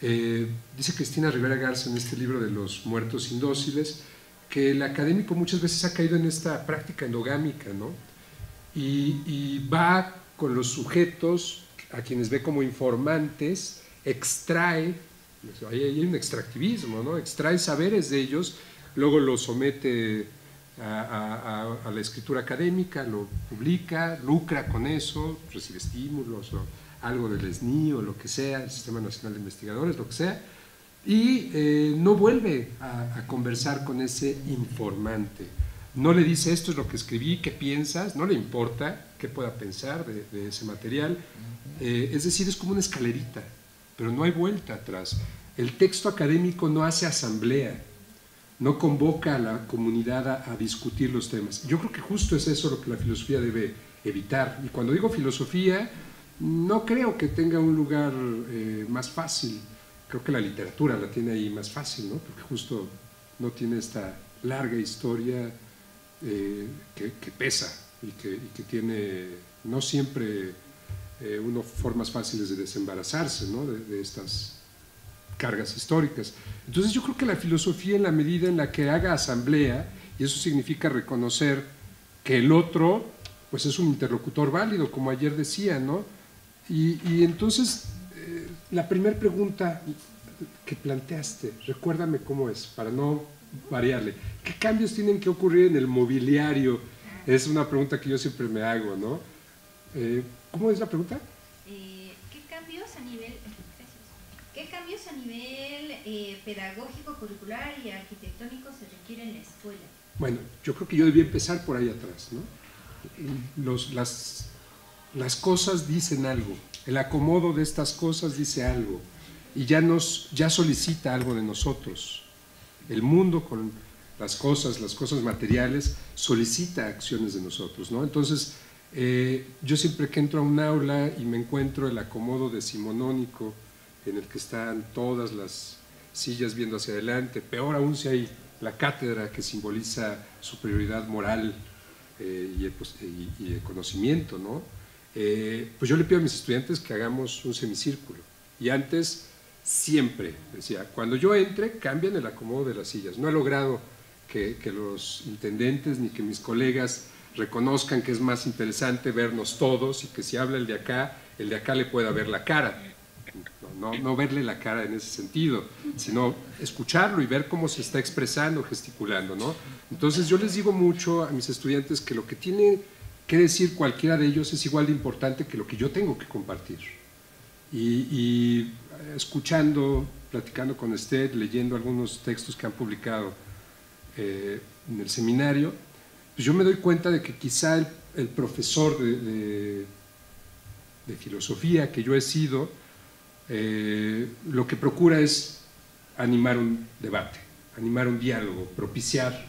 Dice Cristina Rivera Garza en este libro de Los muertos indóciles que el académico muchas veces ha caído en esta práctica endogámica, ¿no? Y va con los sujetos a quienes ve como informantes, extrae, hay un extractivismo, ¿no? Extrae saberes de ellos, luego lo somete a la escritura académica, lo publica, lucra con eso, recibe estímulos o algo del SNI o lo que sea, el Sistema Nacional de Investigadores, lo que sea, y no vuelve a conversar con ese informante. No le dice esto es lo que escribí, ¿qué piensas? No le importa qué pueda pensar de ese material. Es decir, es como una escalerita, pero no hay vuelta atrás. El texto académico no hace asamblea, no convoca a la comunidad a discutir los temas. Yo creo que justo es eso lo que la filosofía debe evitar. Y cuando digo filosofía, no creo que tenga un lugar más fácil. Creo que la literatura la tiene ahí más fácil, ¿no? Porque justo no tiene esta larga historia que pesa y que tiene no siempre formas fáciles de desembarazarse, ¿no? de estas cargas históricas. Entonces yo creo que la filosofía, en la medida en la que haga asamblea, y eso significa reconocer que el otro pues es un interlocutor válido, como ayer decía, ¿no? Y entonces la primera pregunta que planteaste, recuérdame cómo es, para no variarle. ¿Qué cambios tienen que ocurrir en el mobiliario? Es una pregunta que yo siempre me hago, ¿no? ¿Cómo es la pregunta? ¿Qué cambios a nivel pedagógico, curricular y arquitectónico se requieren en la escuela? Bueno, yo creo que yo debía empezar por ahí atrás, ¿no? Las cosas dicen algo, el acomodo de estas cosas dice algo y ya solicita algo de nosotros. El mundo con las cosas materiales solicita acciones de nosotros, ¿no? Entonces, yo siempre que entro a un aula y me encuentro el acomodo decimonónico en el que están todas las sillas viendo hacia adelante, peor aún si hay la cátedra que simboliza superioridad moral y de conocimiento, ¿no? Pues yo le pido a mis estudiantes que hagamos un semicírculo. Y antes, siempre decía, cuando yo entre, cambian el acomodo de las sillas. No he logrado que los intendentes ni que mis colegas reconozcan que es más interesante vernos todos y que si habla el de acá le pueda ver la cara. No verle la cara en ese sentido, sino escucharlo y ver cómo se está expresando, gesticulando, ¿no? Entonces yo les digo mucho a mis estudiantes que lo que tiene que decir cualquiera de ellos es igual de importante que lo que yo tengo que compartir. Y escuchando, platicando con usted, leyendo algunos textos que han publicado en el seminario, pues yo me doy cuenta de que quizá el profesor de de filosofía que yo he sido, lo que procura es animar un debate, animar un diálogo, propiciar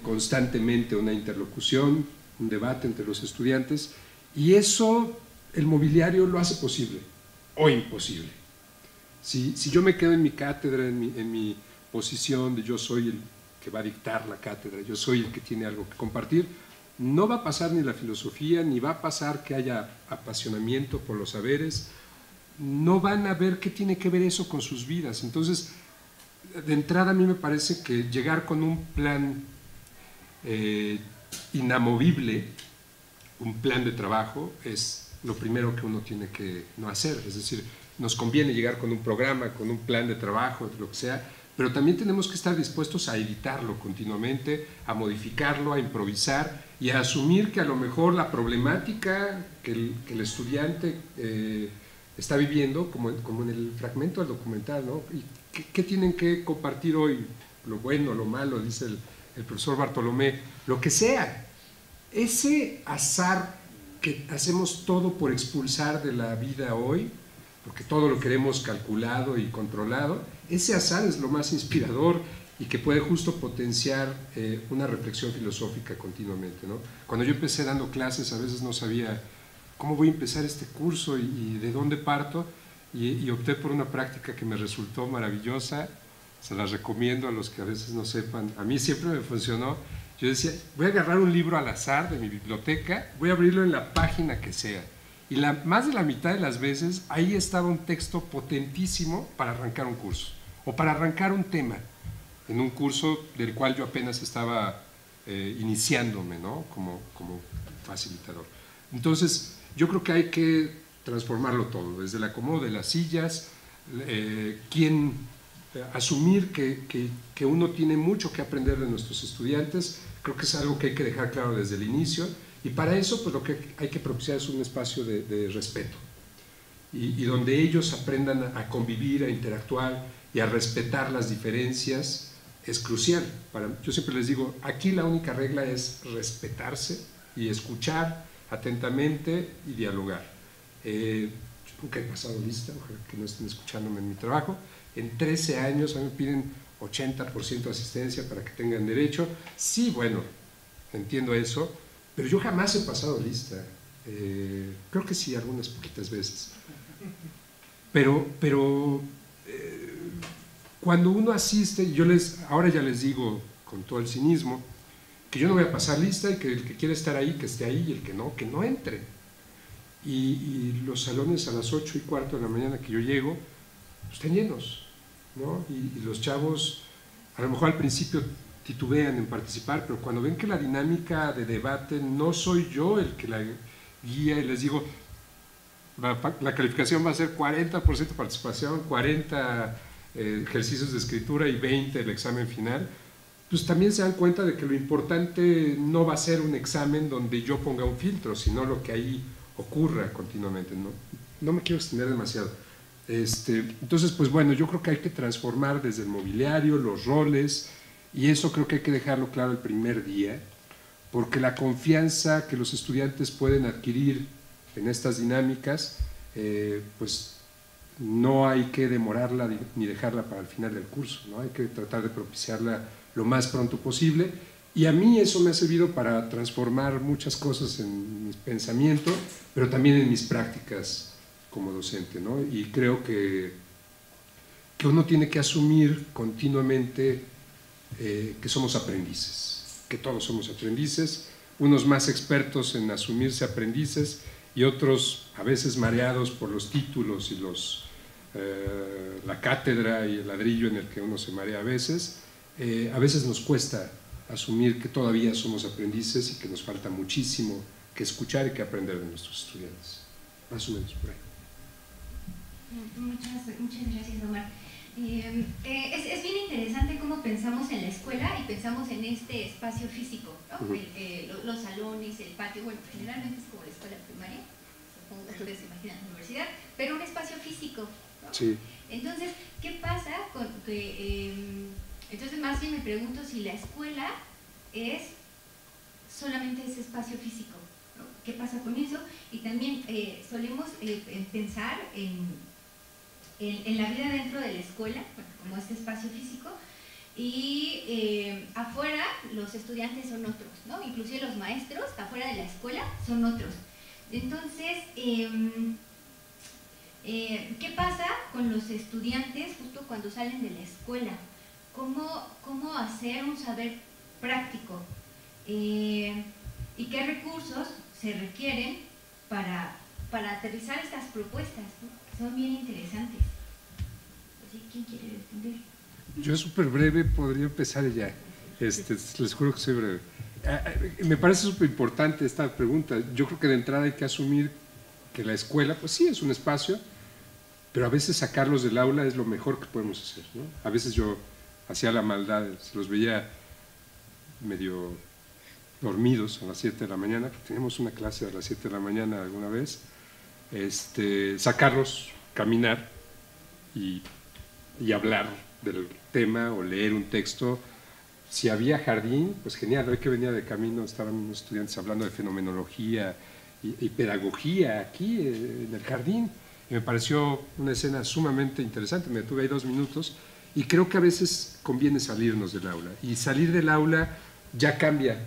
constantemente una interlocución, un debate entre los estudiantes, y eso el mobiliario lo hace posible o imposible. Si yo me quedo en mi cátedra, en mi posición de yo soy el que va a dictar la cátedra, yo soy el que tiene algo que compartir, no va a pasar ni la filosofía, ni va a pasar que haya apasionamiento por los saberes, no van a ver qué tiene que ver eso con sus vidas. Entonces, de entrada a mí me parece que llegar con un plan inamovible, un plan de trabajo, es lo primero que uno tiene que no hacer. Es decir, nos conviene llegar con un programa, con un plan de trabajo, lo que sea, pero también tenemos que estar dispuestos a editarlo continuamente, a modificarlo, a improvisar y a asumir que a lo mejor la problemática que el estudiante está viviendo, como en el fragmento del documental, ¿no? ¿Y qué tienen que compartir hoy? Lo bueno, lo malo, dice el profesor Bartolomé, lo que sea. Ese azar que hacemos todo por expulsar de la vida hoy, porque todo lo queremos calculado y controlado, ese azar es lo más inspirador y que puede justo potenciar una reflexión filosófica continuamente, ¿no? Cuando yo empecé dando clases, a veces no sabía cómo voy a empezar este curso y de dónde parto, y opté por una práctica que me resultó maravillosa, se las recomiendo a los que a veces no sepan, a mí siempre me funcionó. Yo decía, voy a agarrar un libro al azar de mi biblioteca, voy a abrirlo en la página que sea, y más de la mitad de las veces ahí estaba un texto potentísimo para arrancar un curso, o para arrancar un tema, en un curso del cual yo apenas estaba iniciándome, ¿no? como facilitador. Entonces, yo creo que hay que transformarlo todo, desde el acomodo de las sillas, asumir que uno tiene mucho que aprender de nuestros estudiantes, creo que es algo que hay que dejar claro desde el inicio, y para eso pues lo que hay que propiciar es un espacio de respeto, y donde ellos aprendan a convivir, a interactuar y a respetar las diferencias, es crucial. Yo siempre les digo, aquí la única regla es respetarse y escuchar atentamente y dialogar. Yo nunca he pasado lista, ojalá que no estén escuchándome en mi trabajo. En 13 años a mí me piden 80% de asistencia para que tengan derecho. Sí, bueno, entiendo eso, pero yo jamás he pasado lista. Creo que sí, algunas poquitas veces. Pero cuando uno asiste, ahora ya les digo con todo el cinismo, que yo no voy a pasar lista y que el que quiere estar ahí, que esté ahí, y el que no entre. Y los salones a las 8:15 de la mañana que yo llego, pues están llenos, ¿no? Y los chavos, a lo mejor al principio titubean en participar, pero cuando ven que la dinámica de debate no soy yo el que la guía y les digo, la calificación va a ser 40% participación, 40 ejercicios de escritura y 20 el examen final, pues también se dan cuenta de que lo importante no va a ser un examen donde yo ponga un filtro, sino lo que ahí ocurra continuamente, ¿no? No me quiero extender demasiado. Entonces, pues bueno, yo creo que hay que transformar desde el mobiliario, los roles, y eso creo que hay que dejarlo claro el primer día, porque la confianza que los estudiantes pueden adquirir en estas dinámicas, pues no hay que demorarla ni dejarla para el final del curso, ¿no? Hay que tratar de propiciarla lo más pronto posible, y a mí eso me ha servido para transformar muchas cosas en mi pensamiento, pero también en mis prácticas como docente, ¿no? Y creo que uno tiene que asumir continuamente que somos aprendices, que todos somos aprendices, unos más expertos en asumirse aprendices y otros a veces mareados por los títulos y la cátedra y el ladrillo en el que uno se marea a veces nos cuesta asumir que todavía somos aprendices y que nos falta muchísimo que escuchar y que aprender de nuestros estudiantes. Más o menos por ahí. Muchas gracias, Omar. Es bien interesante cómo pensamos en la escuela y pensamos en este espacio físico, ¿no? Los salones, el patio, bueno, generalmente es como la escuela primaria, supongo que ustedes se imaginan la universidad, pero un espacio físico, ¿no? Sí. Entonces, ¿qué pasa con que entonces más bien me pregunto si la escuela es solamente ese espacio físico, ¿no? qué pasa con eso. Y también solemos pensar en la vida dentro de la escuela, como este espacio físico, y afuera los estudiantes son otros, ¿no? Inclusive los maestros afuera de la escuela son otros. Entonces, ¿qué pasa con los estudiantes justo cuando salen de la escuela? ¿Cómo hacer un saber práctico? ¿Y qué recursos se requieren para aterrizar estas propuestas, ¿no? Que son bien interesantes? Así, ¿quién quiere responder? Yo súper breve, podría empezar ya. Les juro que soy breve. Me parece súper importante esta pregunta. Yo creo que de entrada hay que asumir que la escuela, pues sí, es un espacio, pero a veces sacarlos del aula es lo mejor que podemos hacer, ¿no? A veces yo hacía la maldad, los veía medio dormidos a las 7 de la mañana, porque teníamos una clase a las 7 de la mañana alguna vez, sacarlos, caminar y hablar del tema o leer un texto. Si había jardín, pues genial. Hoy que venía de camino estaban unos estudiantes hablando de fenomenología y pedagogía aquí en el jardín, y me pareció una escena sumamente interesante. Me detuve ahí 2 minutos y creo que a veces conviene salirnos del aula, y salir del aula ya cambia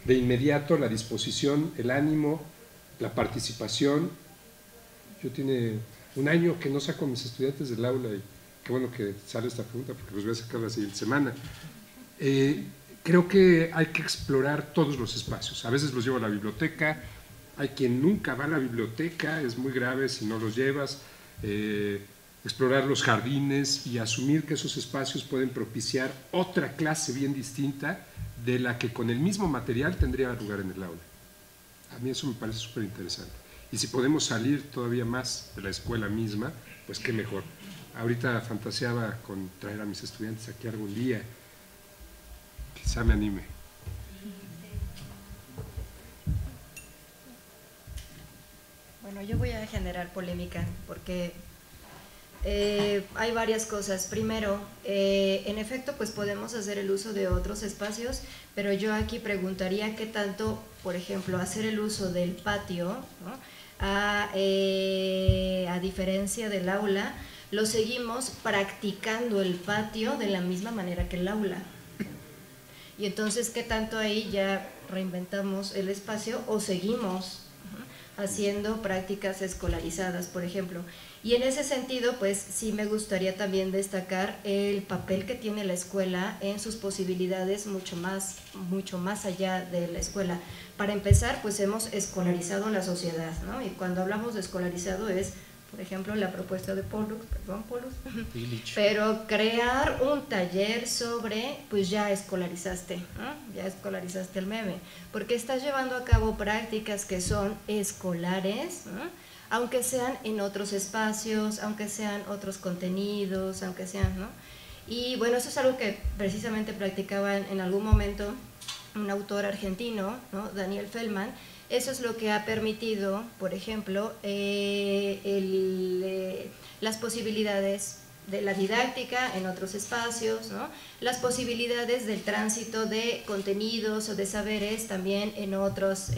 de inmediato la disposición, el ánimo, la participación. Yo tiene 1 año que no saco a mis estudiantes del aula, y qué bueno que sale esta pregunta porque los voy a sacar la siguiente semana. Creo que hay que explorar todos los espacios. A veces los llevo a la biblioteca, hay quien nunca va a la biblioteca, es muy grave si no los llevas. Explorar los jardines y asumir que esos espacios pueden propiciar otra clase bien distinta de la que con el mismo material tendría lugar en el aula. A mí eso me parece súper interesante. Y si podemos salir todavía más de la escuela misma, pues qué mejor. Ahorita fantaseaba con traer a mis estudiantes aquí algún día, quizá me anime. Bueno, yo voy a generar polémica porque hay varias cosas. Primero, en efecto, pues podemos hacer el uso de otros espacios, pero yo aquí preguntaría qué tanto, por ejemplo, hacer el uso del patio, ¿no? A diferencia del aula, lo seguimos practicando el patio de la misma manera que el aula. Y entonces, ¿qué tanto ahí ya reinventamos el espacio o seguimos haciendo prácticas escolarizadas, por ejemplo? Y en ese sentido, pues sí me gustaría también destacar el papel que tiene la escuela en sus posibilidades mucho más allá de la escuela. Para empezar, pues hemos escolarizado la sociedad, ¿no? Y cuando hablamos de escolarizado es, por ejemplo, la propuesta de Pollux, pero crear un taller sobre, pues ya escolarizaste, ¿no? Ya escolarizaste el meme, porque estás llevando a cabo prácticas que son escolares, ¿no? Aunque sean en otros espacios, aunque sean otros contenidos, aunque sean, ¿no? Y bueno, eso es algo que precisamente practicaba en algún momento un autor argentino, ¿no? Daniel Feldman. Eso es lo que ha permitido, por ejemplo, las posibilidades de la didáctica en otros espacios, ¿no? Las posibilidades del tránsito de contenidos o de saberes también en otros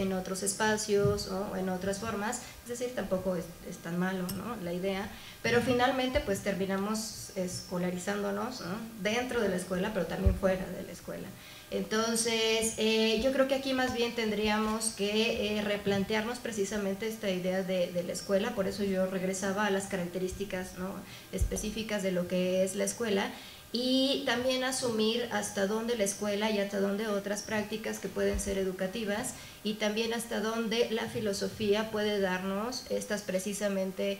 espacios o en otras formas. Es decir, tampoco es tan malo, ¿no? La idea, pero finalmente pues terminamos escolarizándonos, ¿no? Dentro de la escuela, pero también fuera de la escuela. Entonces, yo creo que aquí más bien tendríamos que replantearnos precisamente esta idea de la escuela. Por eso yo regresaba a las características, ¿no? específicas de lo que es la escuela, y también asumir hasta dónde la escuela y hasta dónde otras prácticas que pueden ser educativas, y también hasta dónde la filosofía puede darnos estas precisamente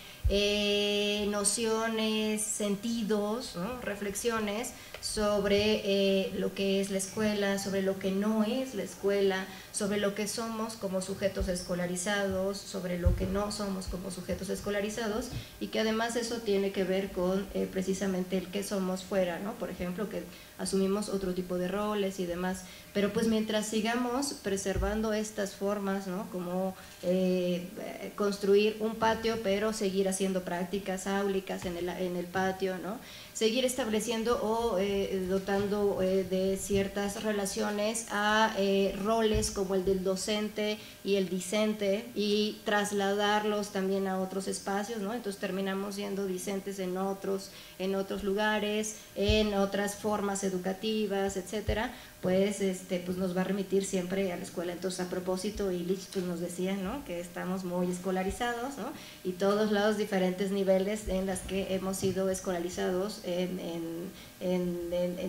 nociones, sentidos, ¿no? reflexiones sobre lo que es la escuela, sobre lo que no es la escuela, sobre lo que somos como sujetos escolarizados, sobre lo que no somos como sujetos escolarizados, y que además eso tiene que ver con precisamente el que somos fuera, ¿no? Por ejemplo, que asumimos otro tipo de roles y demás, pero pues mientras sigamos preservando estas formas, ¿no? Como construir un patio pero seguir haciendo prácticas áulicas en el patio, ¿no? seguir estableciendo o dotando de ciertas relaciones a roles como el del docente y el discente, y trasladarlos también a otros espacios, ¿no? Entonces terminamos siendo discentes en otros lugares, en otras formas educativas, etcétera. Pues nos va a remitir siempre a la escuela. Entonces, a propósito, Illich pues nos decía, ¿no?, que estamos muy escolarizados, ¿no?, y todos los diferentes niveles en las que hemos sido escolarizados en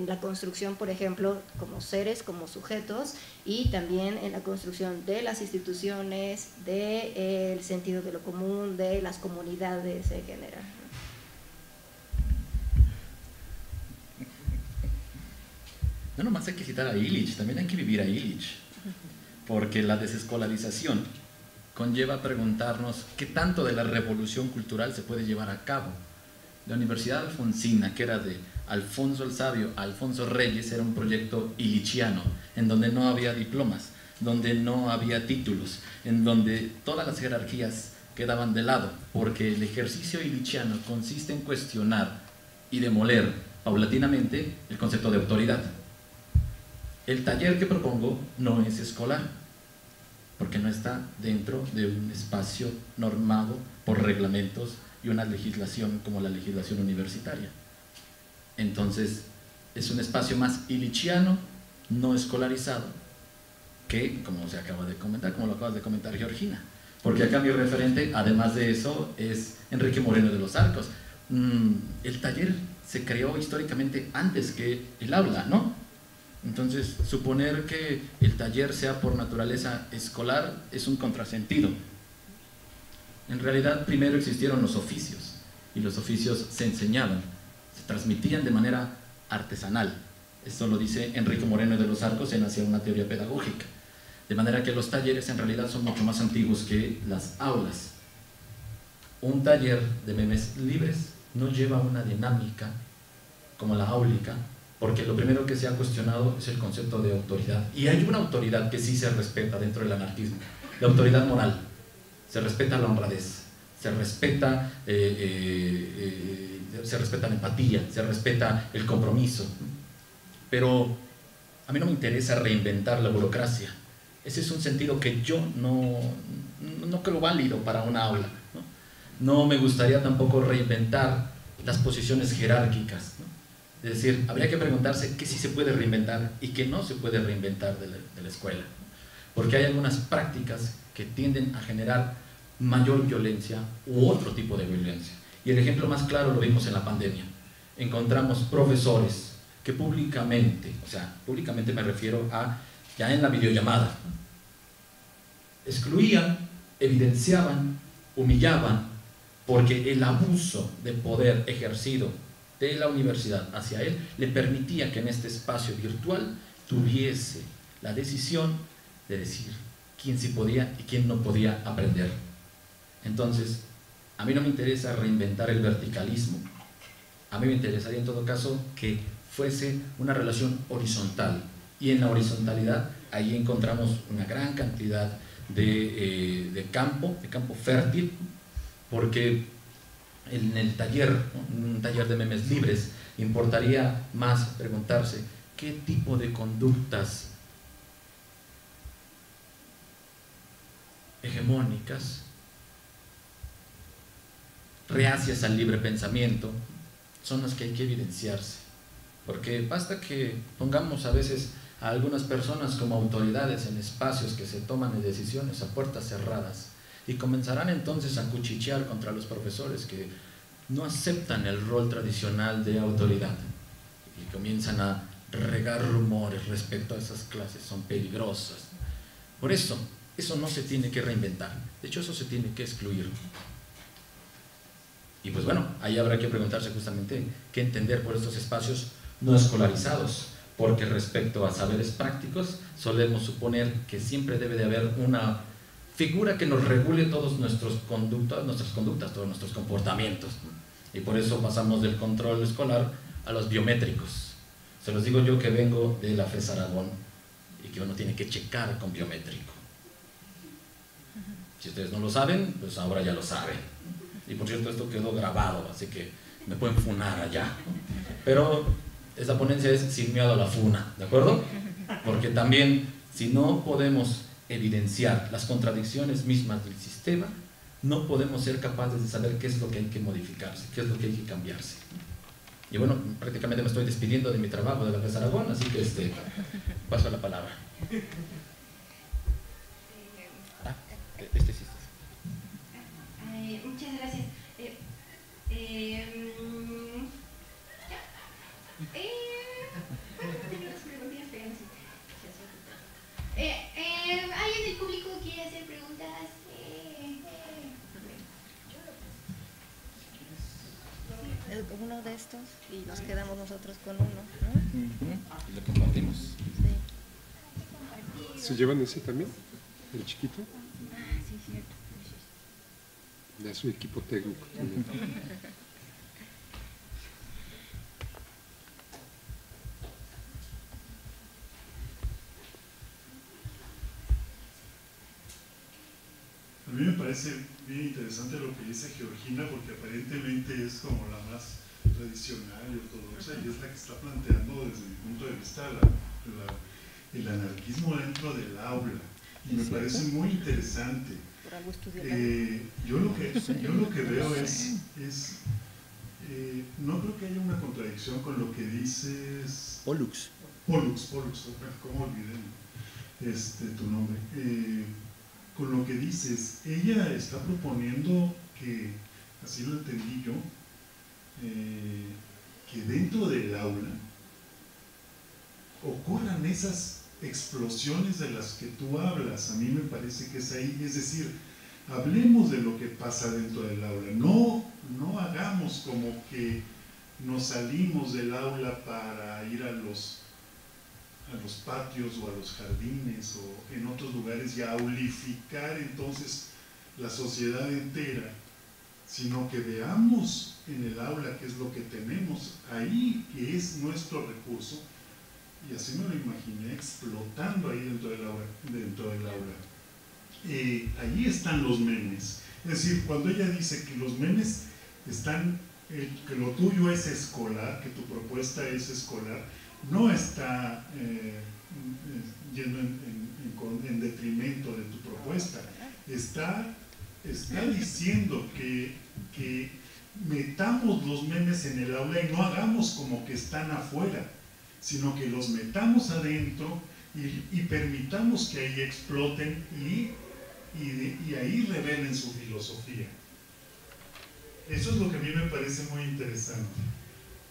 la construcción, por ejemplo, como seres, como sujetos, y también en la construcción de las instituciones, del sentido de lo común, de las comunidades en general. No nomás hay que citar a Illich, también hay que vivir a Illich, porque la desescolarización conlleva preguntarnos qué tanto de la revolución cultural se puede llevar a cabo. La Universidad Alfonsina, que era de Alfonso el Sabio a Alfonso Reyes, era un proyecto illichiano, en donde no había diplomas, donde no había títulos, en donde todas las jerarquías quedaban de lado, porque el ejercicio illichiano consiste en cuestionar y demoler paulatinamente el concepto de autoridad. El taller que propongo no es escolar, porque no está dentro de un espacio normado por reglamentos y una legislación como la legislación universitaria. Entonces, es un espacio más illichiano, no escolarizado, que, como se acaba de comentar, como lo acabas de comentar, Georgina, porque acá mi referente, además de eso, es Enrique Moreno de los Arcos. El taller se creó históricamente antes que el aula, ¿no? Entonces, suponer que el taller sea por naturaleza escolar es un contrasentido. En realidad, primero existieron los oficios, y los oficios se enseñaban, se transmitían de manera artesanal. Esto lo dice Enrique Moreno de los Arcos en Hacia una teoría pedagógica. De manera que los talleres en realidad son mucho más antiguos que las aulas. Un taller de memes libres no lleva una dinámica como la áulica, porque lo primero que se ha cuestionado es el concepto de autoridad. Y hay una autoridad que sí se respeta dentro del anarquismo, la autoridad moral. Se respeta la honradez, se respeta la empatía, se respeta el compromiso. Pero a mí no me interesa reinventar la burocracia. Ese es un sentido que yo no creo válido para una aula, ¿no? No me gustaría tampoco reinventar las posiciones jerárquicas, ¿no? Es decir, habría que preguntarse qué sí se puede reinventar y qué no se puede reinventar de la escuela, porque hay algunas prácticas que tienden a generar mayor violencia u otro tipo de violencia. Y el ejemplo más claro lo vimos en la pandemia. Encontramos profesores que públicamente, o sea, públicamente me refiero a ya en la videollamada, excluían, evidenciaban, humillaban, porque el abuso de poder ejercido de la universidad hacia él le permitía que en este espacio virtual tuviese la decisión de decir quién sí podía y quién no podía aprender. Entonces, a mí no me interesa reinventar el verticalismo, a mí me interesaría en todo caso que fuese una relación horizontal, y en la horizontalidad ahí encontramos una gran cantidad de campo fértil, porque en el taller, un taller de memes libres, importaría más preguntarse qué tipo de conductas hegemónicas, reacias al libre pensamiento, son las que hay que evidenciarse. Porque basta que pongamos a veces a algunas personas como autoridades en espacios que se toman de decisiones a puertas cerradas, y comenzarán entonces a cuchichear contra los profesores que no aceptan el rol tradicional de autoridad, y comienzan a regar rumores respecto a esas clases, son peligrosas. Por eso no se tiene que reinventar, de hecho eso se tiene que excluir. Y pues bueno, ahí habrá que preguntarse justamente qué entender por estos espacios no escolarizados, porque respecto a saberes prácticos solemos suponer que siempre debe de haber una figura que nos regule todas nuestras conductas, todos nuestros comportamientos, y por eso pasamos del control escolar a los biométricos. Se los digo yo que vengo de la FES Aragón y que uno tiene que checar con biométrico. Si ustedes no lo saben, pues ahora ya lo saben. Y por cierto, esto quedó grabado, así que me pueden funar allá, ¿no? Pero esta ponencia es sin miedo a la funa, ¿de acuerdo? Porque también, si no podemos evidenciar las contradicciones mismas del sistema, no podemos ser capaces de saber qué es lo que hay que modificarse, qué es lo que hay que cambiarse. Y bueno, prácticamente me estoy despidiendo de mi trabajo de la FES Aragón, así que paso la palabra. Sí. Muchas gracias. ¿Alguien del público quiere hacer preguntas? Uno de estos y nos quedamos nosotros con uno, ¿no? Y lo compartimos. Sí. ¿Se llevan ese también? ¿El chiquito? Sí, cierto. Ya su equipo técnico también. A mí me parece bien interesante lo que dice Georgina, porque aparentemente es como la más tradicional y ortodoxa, y es la que está planteando desde mi punto de vista el anarquismo dentro del aula, y me parece muy interesante. Yo lo que veo es no creo que haya una contradicción con lo que dices. Pollux, ¿cómo olvidé tu nombre? Con lo que dices, ella está proponiendo que, así lo entendí yo, que dentro del aula ocurran esas explosiones de las que tú hablas. A mí me parece que es ahí, es decir, hablemos de lo que pasa dentro del aula, no hagamos como que nos salimos del aula para ir a los patios o a los jardines o en otros lugares y a aulificar entonces la sociedad entera, sino que veamos en el aula qué es lo que tenemos ahí, que es nuestro recurso, y así me lo imaginé explotando ahí dentro del aula. Ahí están los memes, es decir, cuando ella dice que los memes están, que lo tuyo es escolar, que tu propuesta es escolar, no está yendo en detrimento de tu propuesta, está diciendo que metamos los memes en el aula y no hagamos como que están afuera, sino que los metamos adentro y permitamos que ahí exploten y ahí revelen su filosofía. Eso es lo que a mí me parece muy interesante.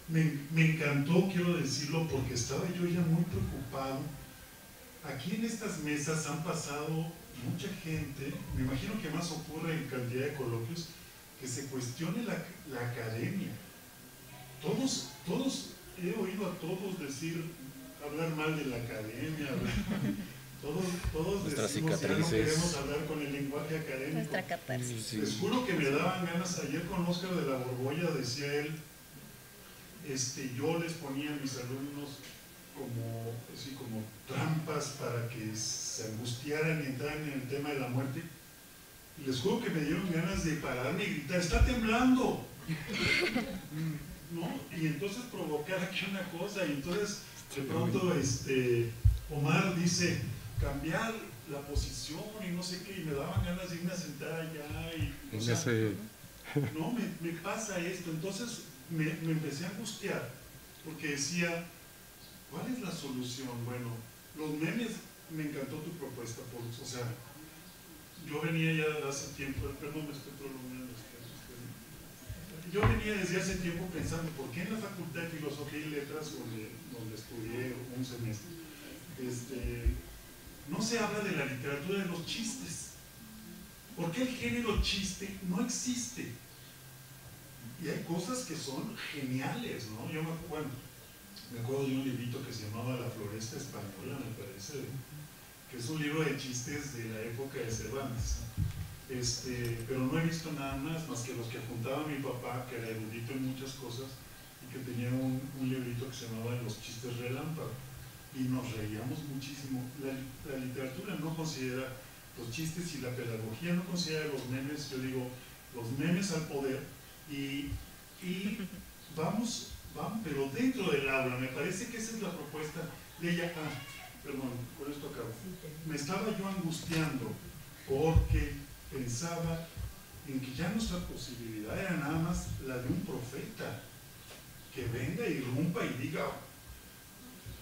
Me encantó, quiero decirlo, porque estaba yo ya muy preocupado. Aquí en estas mesas han pasado mucha gente, me imagino que más ocurre en cantidad de coloquios, que se cuestione la academia. Todos, he oído a todos hablar mal de la academia, todos decimos, ya no queremos hablar con el lenguaje académico. Nuestra catarsis. Sí. Les juro que me daban ganas. Ayer con Óscar de la Borbolla decía él, yo les ponía a mis alumnos como trampas para que se angustiaran y entraran en el tema de la muerte. Y les juro que me dieron ganas de pararme y gritar, ¡está temblando! ¿No? Y entonces provocar aquí una cosa, y entonces de pronto Omar dice, cambiar la posición y no sé qué, y me daban ganas de irme a sentar allá y, o sea, no, me pasa esto. Entonces me empecé a angustiar porque decía, ¿cuál es la solución? Bueno, los memes, me encantó tu propuesta, o sea, yo venía ya hace tiempo, perdón, me estoy prolongando, yo venía desde hace tiempo pensando, ¿por qué en la Facultad de Filosofía y Letras, donde estudié un semestre, no se habla de la literatura de los chistes? ¿Por qué el género chiste no existe? Y hay cosas que son geniales, ¿no? Yo me acuerdo de un librito que se llamaba La Floresta Española, me parece, que es un libro de chistes de la época de Cervantes. Pero no he visto nada más que los que juntaba mi papá, que era erudito en muchas cosas, y que tenía un librito que se llamaba Los Chistes Relámpago, y nos reíamos muchísimo. La literatura no considera los chistes y la pedagogía no considera los memes. Yo digo, los memes al poder, y vamos, pero dentro del aula. Me parece que esa es la propuesta de ella. Perdón, con esto acabo. Me estaba yo angustiando porque pensaba en que ya nuestra posibilidad era nada más la de un profeta que venga, irrumpa y diga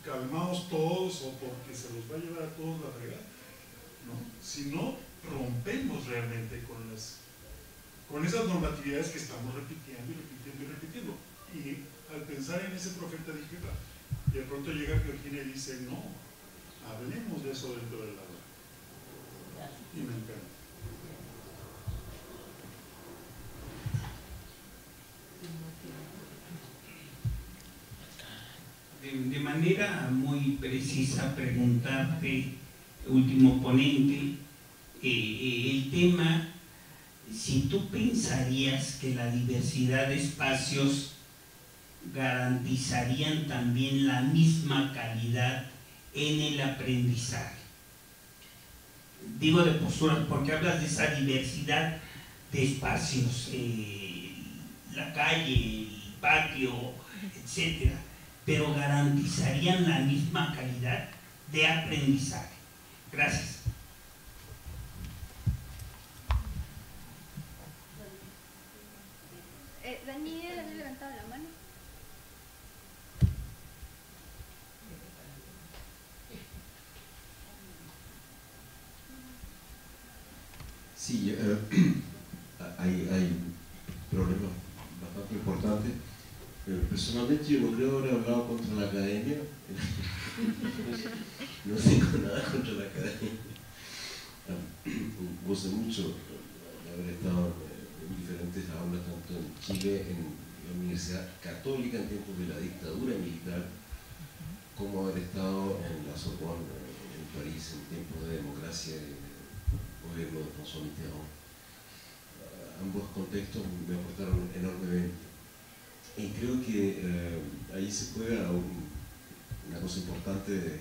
calmaos todos o porque se los va a llevar a todos la fregada, ¿no? Si no rompemos realmente con esas normatividades que estamos repitiendo y repitiendo y repitiendo. Y al pensar en ese profeta dije, y de pronto llega Georgina y dice, no, hablemos de eso dentro del aula. Y me encanta. De manera muy precisa preguntarte, último ponente, el tema, si tú pensarías que la diversidad de espacios garantizarían también la misma calidad en el aprendizaje. Digo de posturas porque hablas de esa diversidad de espacios, la calle, el patio, etcétera, pero garantizarían la misma calidad de aprendizaje. Gracias. Daniel, ¿has levantado la mano? Sí, hay un problema bastante importante. Personalmente yo no creo haber hablado contra la academia. No tengo nada contra la academia. Gozo mucho de haber estado en diferentes aulas, tanto en Chile, en la Universidad Católica en tiempos de la dictadura militar, como haber estado en la Sorbonne, en París, en tiempos de democracia y de gobierno de François Mitterrand. Ambos contextos me aportaron enormemente. Y creo que ahí se juega una cosa importante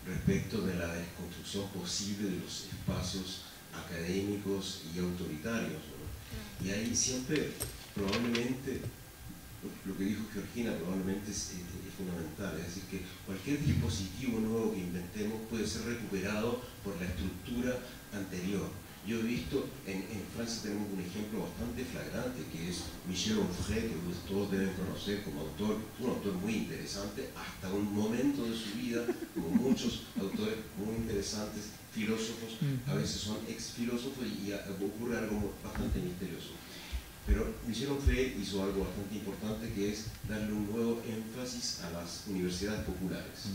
respecto de la desconstrucción posible de los espacios académicos y autoritarios, ¿no? Y ahí siempre, probablemente, lo que dijo Georgina probablemente es fundamental, es decir, que cualquier dispositivo nuevo que inventemos puede ser recuperado por la estructura anterior. Yo he visto, en Francia tenemos un ejemplo bastante flagrante, que es Michel Onfray, que todos deben conocer como autor, un autor muy interesante, hasta un momento de su vida, como muchos autores muy interesantes, filósofos, a veces son ex-filósofos y ocurre algo bastante misterioso. Pero Michel Onfray hizo algo bastante importante, que es darle un nuevo énfasis a las universidades populares.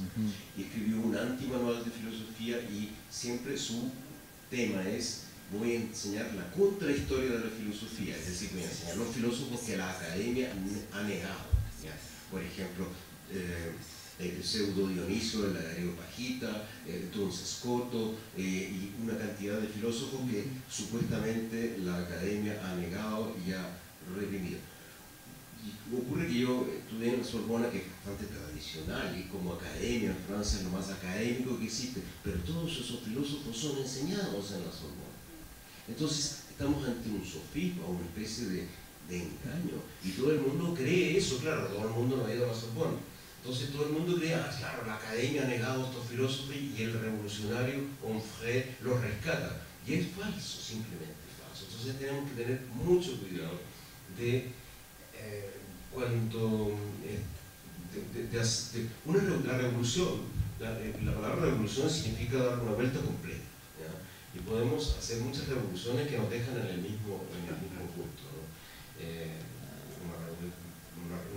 Y escribió un antimanual de filosofía y siempre su tema es: voy a enseñar la contrahistoria de la filosofía, es decir, voy a enseñar los filósofos que la academia ha negado, ¿ya? Por ejemplo, el pseudo Dionisio, el Areopagita, Duns Scoto, y una cantidad de filósofos que supuestamente la academia ha negado y ha reprimido. Y ocurre que yo estudié en la Sorbona, que es bastante tradicional y como academia en Francia es lo más académico que existe, pero todos esos filósofos son enseñados en la Sorbona. Entonces estamos ante un sofisma, una especie de engaño, y todo el mundo cree eso. Claro, todo el mundo no ha ido a la Sorbona, entonces todo el mundo cree, claro, la academia ha negado a estos filósofos y el revolucionario Onfray los rescata, y es falso, simplemente falso. Entonces tenemos que tener mucho cuidado de cuando la revolución, la palabra revolución significa dar una vuelta completa, ¿ya? Y podemos hacer muchas revoluciones que nos dejan en el mismo punto, ¿no?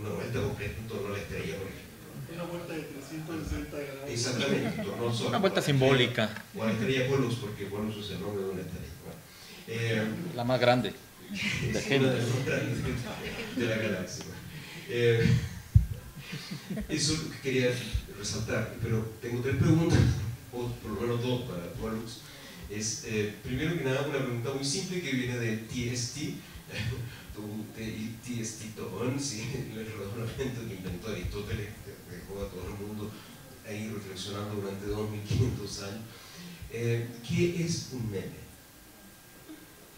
Una vuelta completa en torno a la estrella, por ejemplo. Una vuelta de 360 grados. Exactamente, en torno al Sol. Una vuelta simbólica. O a la estrella Pollux, porque Pollux es el nombre de una estrella, ¿no? La más grande. De gente. De la galaxia. Eso quería resaltar, pero tengo tres preguntas, o por lo menos dos para Pollux. Primero que nada, una pregunta muy simple que viene de TST, TST Toon, ¿sí? El razonamiento que inventó Aristóteles, que dejó a todo el mundo ahí reflexionando durante 2500 años. ¿Qué es un meme?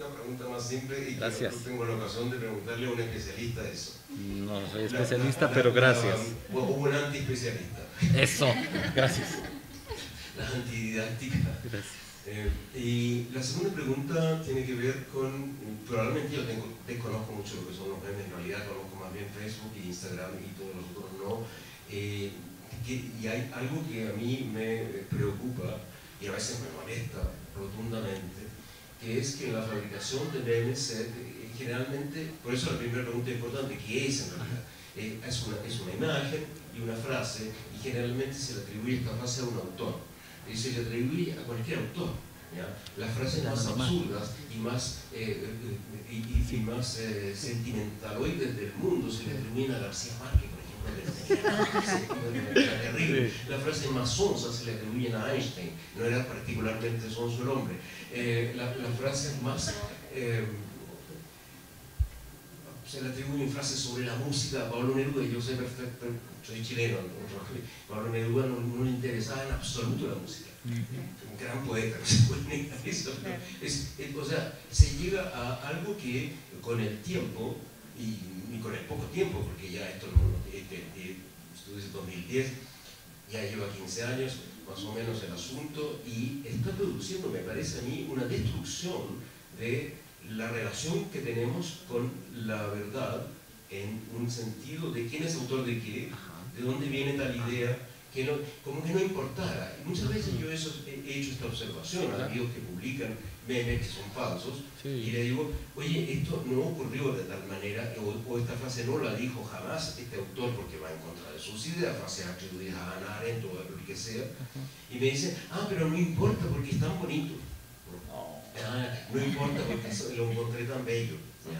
una pregunta más simple y Gracias. que yo tengo la ocasión de preguntarle a un especialista eso. No soy especialista, pero gracias. O un antiespecialista. Eso, gracias. La antididáctica. Gracias. Y la segunda pregunta tiene que ver con, probablemente yo desconozco mucho lo que son los memes, en realidad conozco más bien Facebook y Instagram y todos los otros no. Y hay algo que a mí me preocupa y a veces me molesta rotundamente, que es que la fabricación de memes generalmente, por eso la primera pregunta es importante, ¿qué es en realidad? Es una imagen y una frase, y generalmente se le atribuye esta frase a un autor. Y se le atribuye a cualquier autor, ¿ya? Las frases más absurdas y más, más sentimentaloides del mundo se le atribuyen a García Márquez, por ejemplo, era terrible. Las frases más sonsas se le atribuyen a Einstein, no era particularmente sonso el hombre. Las frases más se le atribuyen frases sobre la música a Pablo Neruda, y yo sé perfecto, soy chileno, Pablo Neruda no le interesaba en absoluto la música. Un gran poeta, no se puede negar eso. O sea, se llega a algo que con el tiempo, y con el poco tiempo, porque ya esto esto es 2010, ya lleva 15 años, más o menos el asunto, y está produciendo, me parece a mí, una destrucción de la relación que tenemos con la verdad, en un sentido de quién es autor de qué, de dónde viene tal idea, que no, como que no importara. Y muchas veces yo he hecho esta observación a amigos que publican memes que son falsos, y le digo, oye, esto no ocurrió de tal manera, o esta frase no la dijo jamás este autor porque va en contra de sus ideas, frases atribuidas a Hannah Arendt o lo que sea, y me dicen, pero no importa porque es tan bonito. No importa porque lo encontré tan bello. ¿Ya?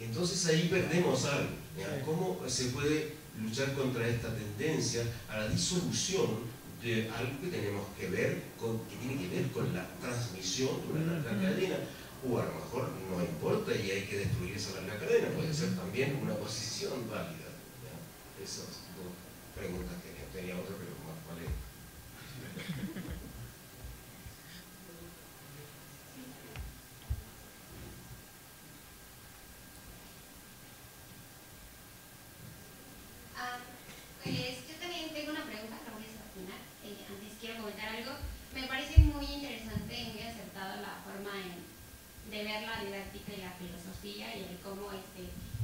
Entonces ahí perdemos algo. ¿Ya? ¿Cómo se puede luchar contra esta tendencia a la disolución de algo que tenemos que ver con, que tiene que ver con la transmisión de una larga cadena? O a lo mejor no importa y hay que destruir esa larga cadena, puede ser también una posición válida. ¿Ya? Esas dos preguntas tenía otra, pero más vale. Pues yo también tengo una pregunta, la voy a examinar. Antes quiero comentar algo. Me parece muy interesante y muy acertada la forma de ver la didáctica y la filosofía y el cómo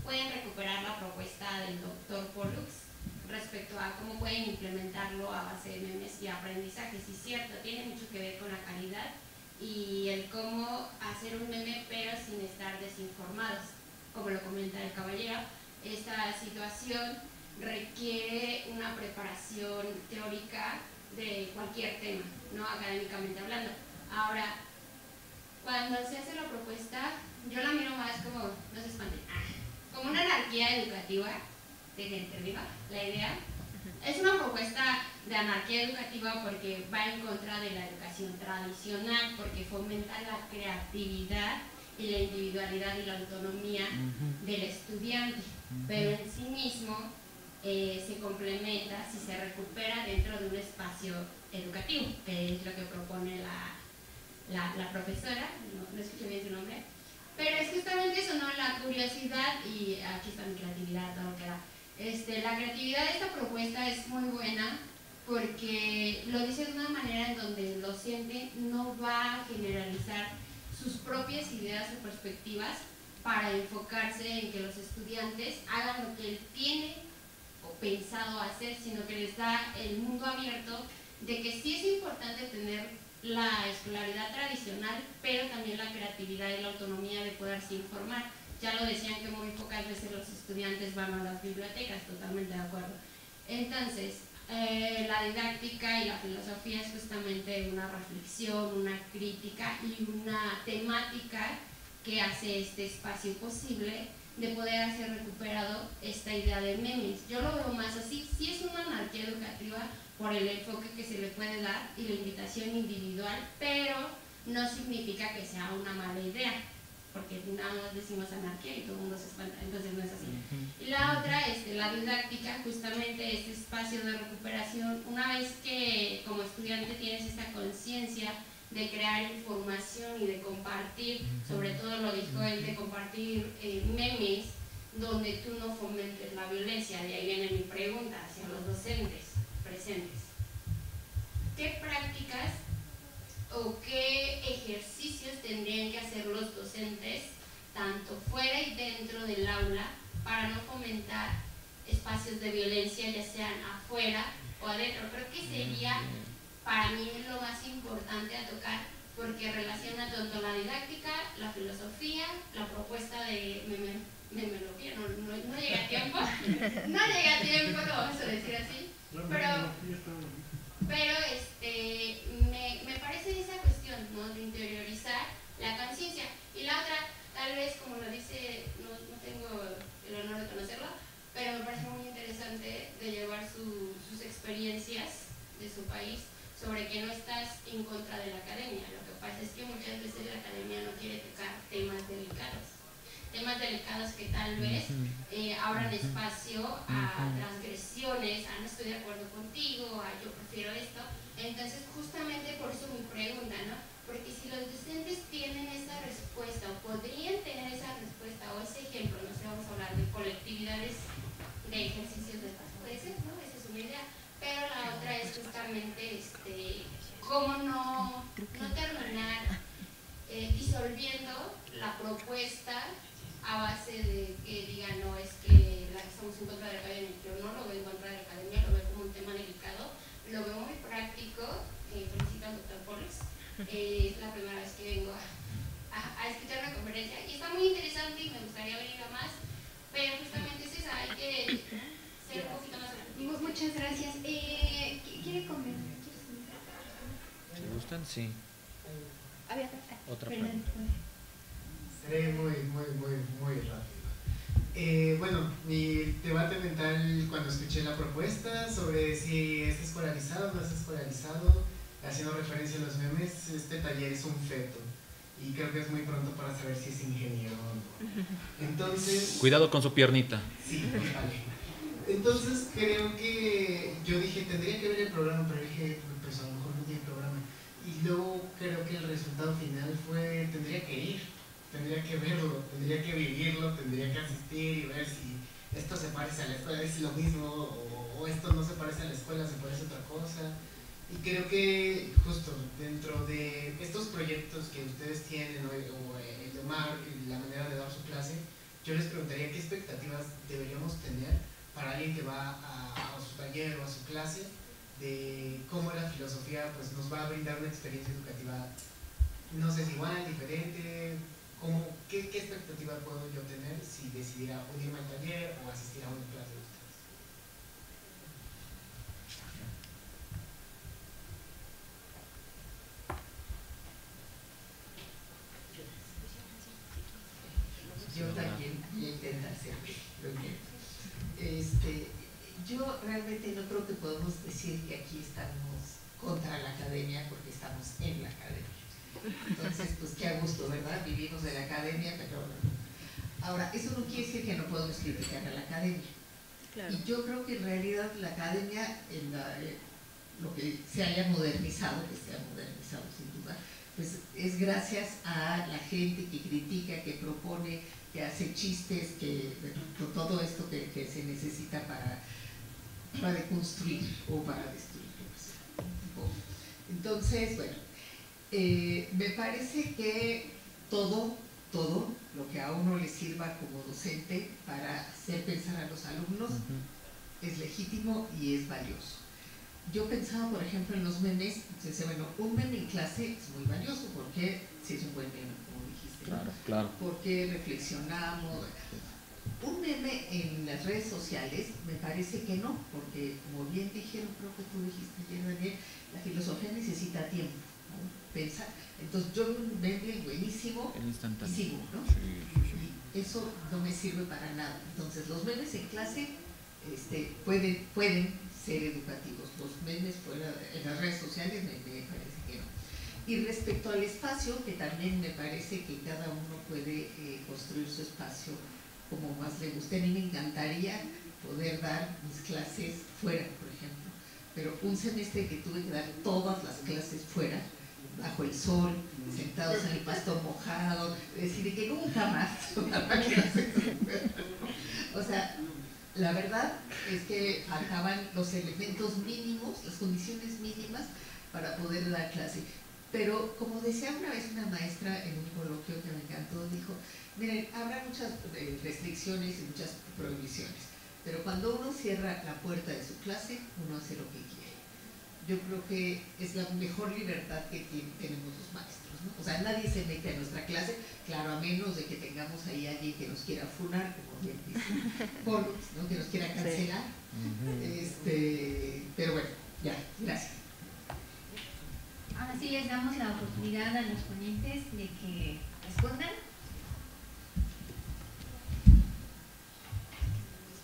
pueden recuperar la propuesta del doctor Pollux respecto a cómo pueden implementarlo a base de memes y aprendizaje. Sí, es cierto, tiene mucho que ver con la calidad y el cómo hacer un meme pero sin estar desinformados. Como lo comenta el caballero, esta situación requiere una preparación teórica de cualquier tema, no académicamente hablando. Ahora, cuando se hace la propuesta, yo la miro más como, no se espanten, como una anarquía educativa, la idea. Es una propuesta de anarquía educativa porque va en contra de la educación tradicional, porque fomenta la creatividad y la individualidad y la autonomía del estudiante, pero en sí mismo se complementa si se recupera dentro de un espacio educativo, que es lo que propone la profesora, no escuché bien su nombre, pero es justamente eso, ¿no? La curiosidad, y aquí está mi creatividad, todo lo que da. La creatividad de esta propuesta es muy buena porque lo dice de una manera en donde el docente no va a generalizar sus propias ideas o perspectivas para enfocarse en que los estudiantes hagan lo que él tiene o pensado hacer, sino que les da el mundo abierto de que sí es importante tener la escolaridad tradicional, pero también la creatividad y la autonomía de poderse informar. Ya lo decían que muy pocas veces los estudiantes van a las bibliotecas, totalmente de acuerdo. Entonces, la didáctica y la filosofía es justamente una reflexión, una crítica y una temática que hace este espacio posible de poder hacer recuperado esta idea de memes. Yo lo veo más así, sí es una anarquía educativa por el enfoque que se le puede dar y la invitación individual, pero no significa que sea una mala idea, porque nada más decimos anarquía y todo el mundo se espanta, entonces no es así. Y la otra, la didáctica, justamente este espacio de recuperación, una vez que como estudiante tienes esta conciencia de crear información y de compartir, sobre todo lo dijo él, de compartir memes donde tú no fomentes la violencia. De ahí viene mi pregunta hacia los docentes presentes. ¿Qué prácticas o qué ejercicios tendrían que hacer los docentes, tanto fuera y dentro del aula, para no fomentar espacios de violencia, ya sean afuera o adentro? Creo que sería para mí lo más importante a tocar, porque relaciona tanto la didáctica, la filosofía, la propuesta de memología, no llega a tiempo, no llega a tiempo, lo vamos a decir así, pero me parece esa cuestión, ¿no?, de interiorizar la conciencia. Y la otra, tal vez, como lo dice, no tengo el honor de conocerlo, pero me parece muy interesante de llevar sus experiencias de su país, sobre que no estás en contra de la academia. Lo que pasa es que muchas veces la academia no quiere tocar temas delicados que tal vez abran espacio a transgresiones, a no estoy de acuerdo contigo, a yo prefiero esto. Entonces, justamente por eso mi pregunta, ¿no? Porque si los docentes tienen esa respuesta, o podrían tener esa respuesta, o ese ejemplo, no sé, vamos a hablar de colectividades de ejercicios de paz, puede ser, ¿no? Esa es una idea. Pero la otra es justamente cómo no terminar disolviendo la propuesta a base de que digan, no, es que estamos en contra de la academia. Yo no lo veo en contra de la academia, lo veo como un tema delicado, lo veo muy práctico. Felicito al doctor Polis, es la primera vez que vengo a escuchar una conferencia y está muy interesante y me gustaría venir a más, pero justamente es esa, hay que ser un poquito más objetivos. Muchas gracias. ¿Quiere comentar? ¿Te gustan? Sí. Otra pregunta. Seré muy rápido. Bueno, mi debate mental cuando escuché la propuesta sobre si es escolarizado o no es escolarizado, haciendo referencia a los memes, este taller es un feto y creo que es muy pronto para saber si es ingeniero o no. Entonces... Cuidado con su piernita. Sí, vale. Entonces creo que yo dije, tendría que ver el programa, pero dije, pues a lo mejor no tiene programa. Y luego creo que el resultado final fue, tendría que ir, tendría que verlo, tendría que vivirlo, tendría que asistir y ver si esto se parece a la escuela, es lo mismo, o esto no se parece a la escuela, se parece a otra cosa. Y creo que justo dentro de estos proyectos que ustedes tienen, o el de Mar, la manera de dar su clase, yo les preguntaría qué expectativas deberíamos tener para alguien que va a su taller o a su clase, de cómo la filosofía pues, nos va a brindar una experiencia educativa, no sé si igual, diferente, ¿qué expectativa puedo yo tener si decidiera unirme al taller o asistir a una clase de ustedes? Yo también voy a intentar servir, lo entiendo. Yo realmente no creo que podemos decir que aquí estamos contra la academia porque estamos en la academia. Entonces, pues qué a gusto, ¿verdad? Vivimos de la academia, pero... Ahora, eso no quiere decir que no podemos criticar a la academia. Claro. Y yo creo que en realidad la academia, lo que se haya modernizado, que se ha modernizado sin duda, pues es gracias a la gente que critica, que propone, que hace chistes, que todo esto que se necesita para deconstruir o para destruir. Entonces, bueno, me parece que todo lo que a uno le sirva como docente para hacer pensar a los alumnos es legítimo y es valioso. Yo pensaba, por ejemplo, en los memes, entonces, bueno, un meme en clase es muy valioso porque si es un buen meme, como dijiste, claro, claro. Porque reflexionamos. Un meme en las redes sociales me parece que no, porque como bien dijeron, creo que tú dijiste ayer, Daniel, la filosofía necesita tiempo, ¿no? Pensar. Entonces yo un meme buenísimo y sigo, ¿no? Y eso no me sirve para nada. Entonces los memes en clase pueden ser educativos. Los memes fuera en las redes sociales me parece que no. Y respecto al espacio, que también me parece que cada uno puede construir su espacio como más le guste. A mí me encantaría poder dar mis clases fuera, por ejemplo, pero un semestre que tuve que dar todas las clases fuera, bajo el sol, sentados en el pasto mojado, decir que nunca más una máquina sexual. O sea, la verdad es que faltaban los elementos mínimos, las condiciones mínimas para poder dar clase. Pero como decía una vez una maestra en un coloquio que me encantó, dijo, miren, habrá muchas restricciones y muchas prohibiciones, pero cuando uno cierra la puerta de su clase, uno hace lo que quiere. Yo creo que es la mejor libertad que tenemos los maestros, ¿no? O sea, nadie se mete a nuestra clase, claro, a menos de que tengamos ahí a alguien que nos quiera funar, como bien dice Pollux, ¿no? Que nos quiera cancelar. Pero bueno, ya, gracias. Ahora sí les damos la oportunidad a los ponentes de que respondan.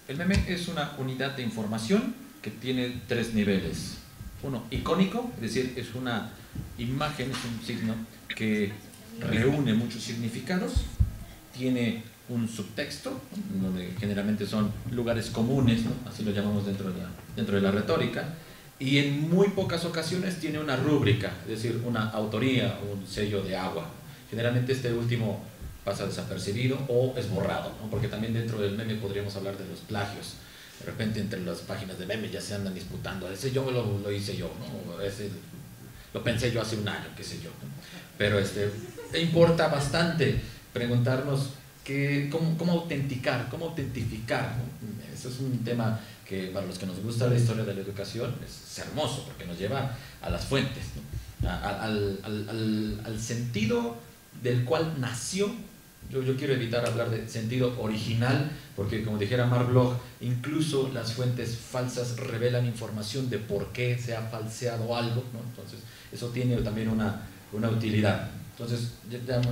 El meme es una unidad de información que tiene 3 niveles. Uno, icónico, es decir, es una imagen, es un signo que reúne muchos significados, tiene un subtexto, donde generalmente son lugares comunes, ¿no? Así lo llamamos dentro de la retórica, y en muy pocas ocasiones tiene una rúbrica, es decir, una autoría o un sello de agua. Generalmente este último pasa desapercibido o es borrado, ¿no? Porque también dentro del meme podríamos hablar de los plagios. De repente entre las páginas de meme ya se andan disputando, ese yo lo hice yo, ¿no? Ese lo pensé yo hace un año, qué sé yo, ¿no? Pero importa bastante preguntarnos cómo autenticar, cómo autentificar, ¿no? Eso es un tema que para los que nos gusta la historia de la educación es hermoso, porque nos lleva a las fuentes, ¿no? al sentido del cual nació. Yo quiero evitar hablar de sentido original, porque como dijera Mark Bloch, incluso las fuentes falsas revelan información de por qué se ha falseado algo, ¿no? Entonces eso tiene también una utilidad. Entonces ya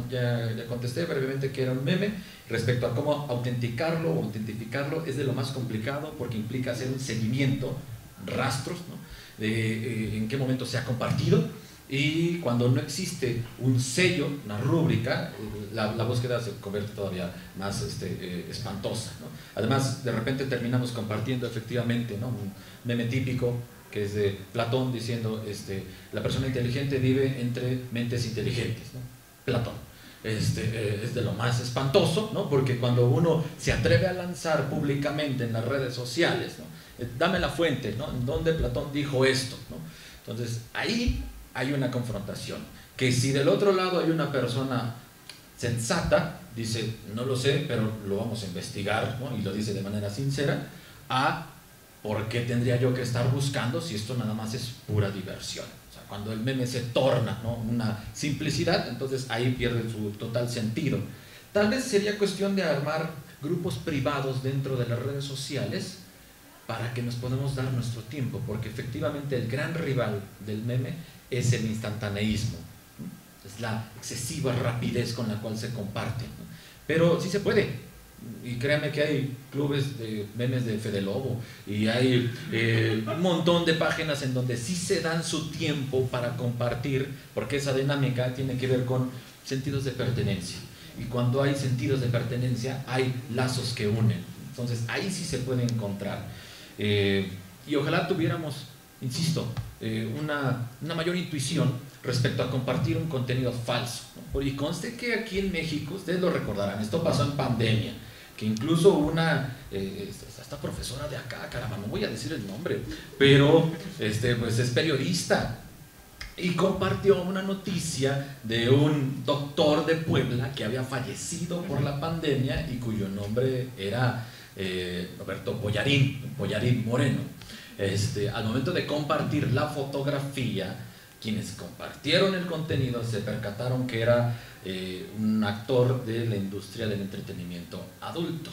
contesté brevemente que era un meme. Respecto a cómo autenticarlo o autentificarlo, es de lo más complicado, porque implica hacer un seguimiento, rastros, ¿no? De en qué momento se ha compartido. Y cuando no existe un sello, una rúbrica, la búsqueda se convierte todavía más espantosa, ¿no? Además, de repente terminamos compartiendo efectivamente, ¿no? Un meme típico que es de Platón diciendo, la persona inteligente vive entre mentes inteligentes, ¿no? Platón. Es de lo más espantoso, ¿no? Porque cuando uno se atreve a lanzar públicamente en las redes sociales, ¿no? Dame la fuente, ¿no? En donde Platón dijo esto, ¿no? Entonces, ahí hay una confrontación, que si del otro lado hay una persona sensata, dice, no lo sé, pero lo vamos a investigar, ¿no? Y lo dice de manera sincera, ¿por qué tendría yo que estar buscando si esto nada más es pura diversión? O sea, cuando el meme se torna, ¿no? Una simplicidad, entonces ahí pierde su total sentido. Tal vez sería cuestión de armar grupos privados dentro de las redes sociales para que nos podamos dar nuestro tiempo, porque efectivamente el gran rival del meme es el instantaneísmo, ¿no? Es la excesiva rapidez con la cual se comparte, ¿no? Pero sí se puede, y créanme que hay clubes de memes de Fede Lobo, y hay un montón de páginas en donde sí se dan su tiempo para compartir, porque esa dinámica tiene que ver con sentidos de pertenencia, y cuando hay sentidos de pertenencia hay lazos que unen. Entonces ahí sí se puede encontrar, y ojalá tuviéramos, insisto, una mayor intuición respecto a compartir un contenido falso, ¿no? Y conste que aquí en México, ustedes lo recordarán, esto pasó en pandemia, que incluso esta profesora de acá, caramba, no voy a decir el nombre, pero pues es periodista, y compartió una noticia de un doctor de Puebla que había fallecido por la pandemia y cuyo nombre era Roberto Bollarín Moreno. Al momento de compartir la fotografía, quienes compartieron el contenido se percataron que era un actor de la industria del entretenimiento adulto.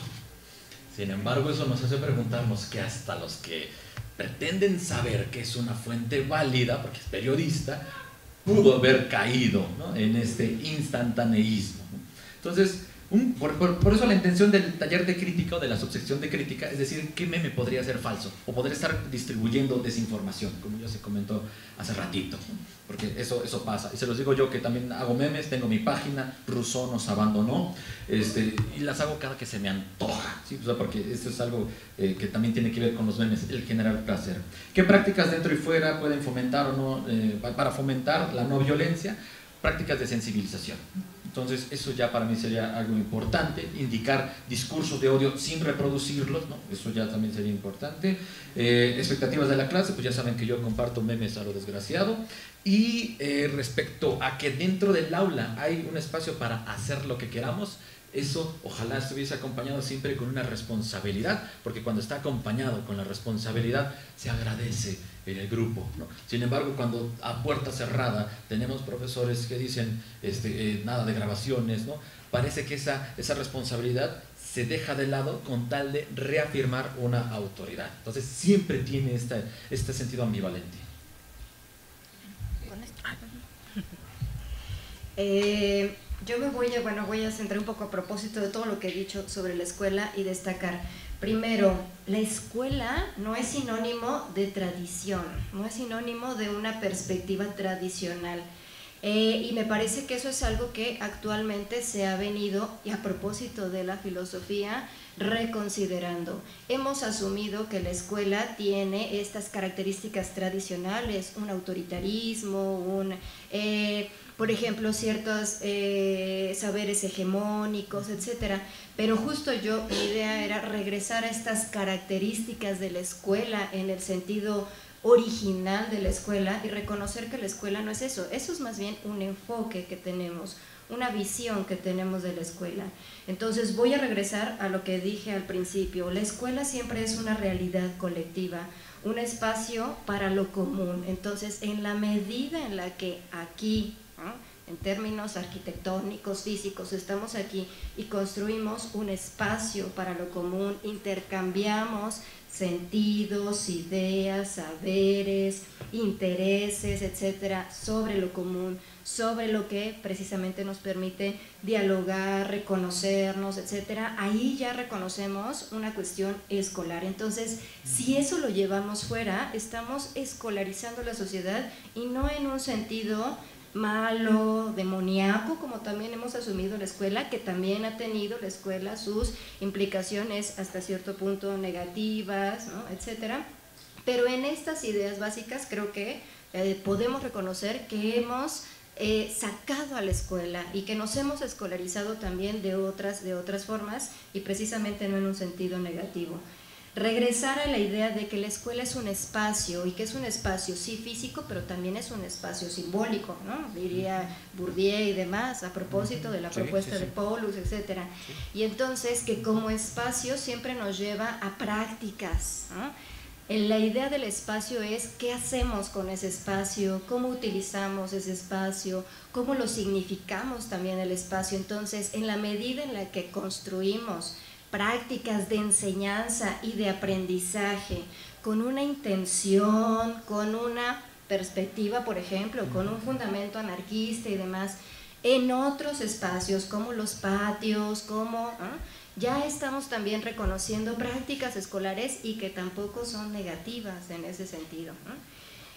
Sin embargo, eso nos hace preguntarnos que hasta los que pretenden saber que es una fuente válida, porque es periodista, pudo haber caído, ¿no? En este instantaneísmo. Entonces, Por eso la intención del taller de crítica o de la subsección de crítica es decir, ¿qué meme podría ser falso? O podría estar distribuyendo desinformación, como ya se comentó hace ratito, porque eso pasa. Y se los digo yo que también hago memes, tengo mi página, Rousseau nos abandonó, y las hago cada que se me antoja, ¿sí? O sea, porque esto es algo que también tiene que ver con los memes, el generar placer. ¿Qué prácticas dentro y fuera pueden fomentar o no, para fomentar la no violencia? Prácticas de sensibilización. Entonces eso ya para mí sería algo importante, indicar discursos de odio sin reproducirlos, ¿no? Eso ya también sería importante. Expectativas de la clase, pues ya saben que yo comparto memes a lo desgraciado. Y respecto a que dentro del aula hay un espacio para hacer lo que queramos, eso ojalá estuviese acompañado siempre con una responsabilidad, porque cuando está acompañado con la responsabilidad se agradece en el grupo, ¿no? Sin embargo, cuando a puerta cerrada tenemos profesores que dicen nada de grabaciones, ¿no? Parece que esa responsabilidad se deja de lado con tal de reafirmar una autoridad. Entonces siempre tiene este sentido ambivalente. Yo voy a centrar un poco a propósito de todo lo que he dicho sobre la escuela y destacar. Primero, la escuela no es sinónimo de tradición, no es sinónimo de una perspectiva tradicional. Y me parece que eso es algo que actualmente se ha venido, y a propósito de la filosofía, reconsiderando. Hemos asumido que la escuela tiene estas características tradicionales, un autoritarismo, por ejemplo, ciertos saberes hegemónicos, etc. Pero justo mi idea era regresar a estas características de la escuela en el sentido original de la escuela y reconocer que la escuela no es eso es más bien un enfoque que tenemos, una visión que tenemos de la escuela. Entonces voy a regresar a lo que dije al principio, la escuela siempre es una realidad colectiva, un espacio para lo común. Entonces, en la medida en la que aquí, ¿no?, en términos arquitectónicos, físicos, estamos aquí y construimos un espacio para lo común, intercambiamos sentidos, ideas, saberes, intereses, etcétera, sobre lo común, sobre lo que precisamente nos permite dialogar, reconocernos, etcétera. Ahí ya reconocemos una cuestión escolar. Entonces, si eso lo llevamos fuera, estamos escolarizando la sociedad y no en un sentido malo, demoníaco, como también hemos asumido la escuela, que también ha tenido la escuela sus implicaciones hasta cierto punto negativas, ¿no?, etcétera. Pero en estas ideas básicas creo que podemos reconocer que hemos sacado a la escuela y que nos hemos escolarizado también de otras formas y precisamente no en un sentido negativo. Regresar a la idea de que la escuela es un espacio y que es un espacio sí físico, pero también es un espacio simbólico, ¿no?, diría Bourdieu y demás, a propósito de la propuesta de Paulus, etcétera. Y entonces que como espacio siempre nos lleva a prácticas, ¿no? La idea del espacio es qué hacemos con ese espacio, cómo utilizamos ese espacio, cómo lo significamos también el espacio. Entonces, en la medida en la que construimos prácticas de enseñanza y de aprendizaje con una intención, con una perspectiva, por ejemplo, con un fundamento anarquista y demás, en otros espacios como los patios, ya estamos también reconociendo prácticas escolares y que tampoco son negativas en ese sentido, ¿no?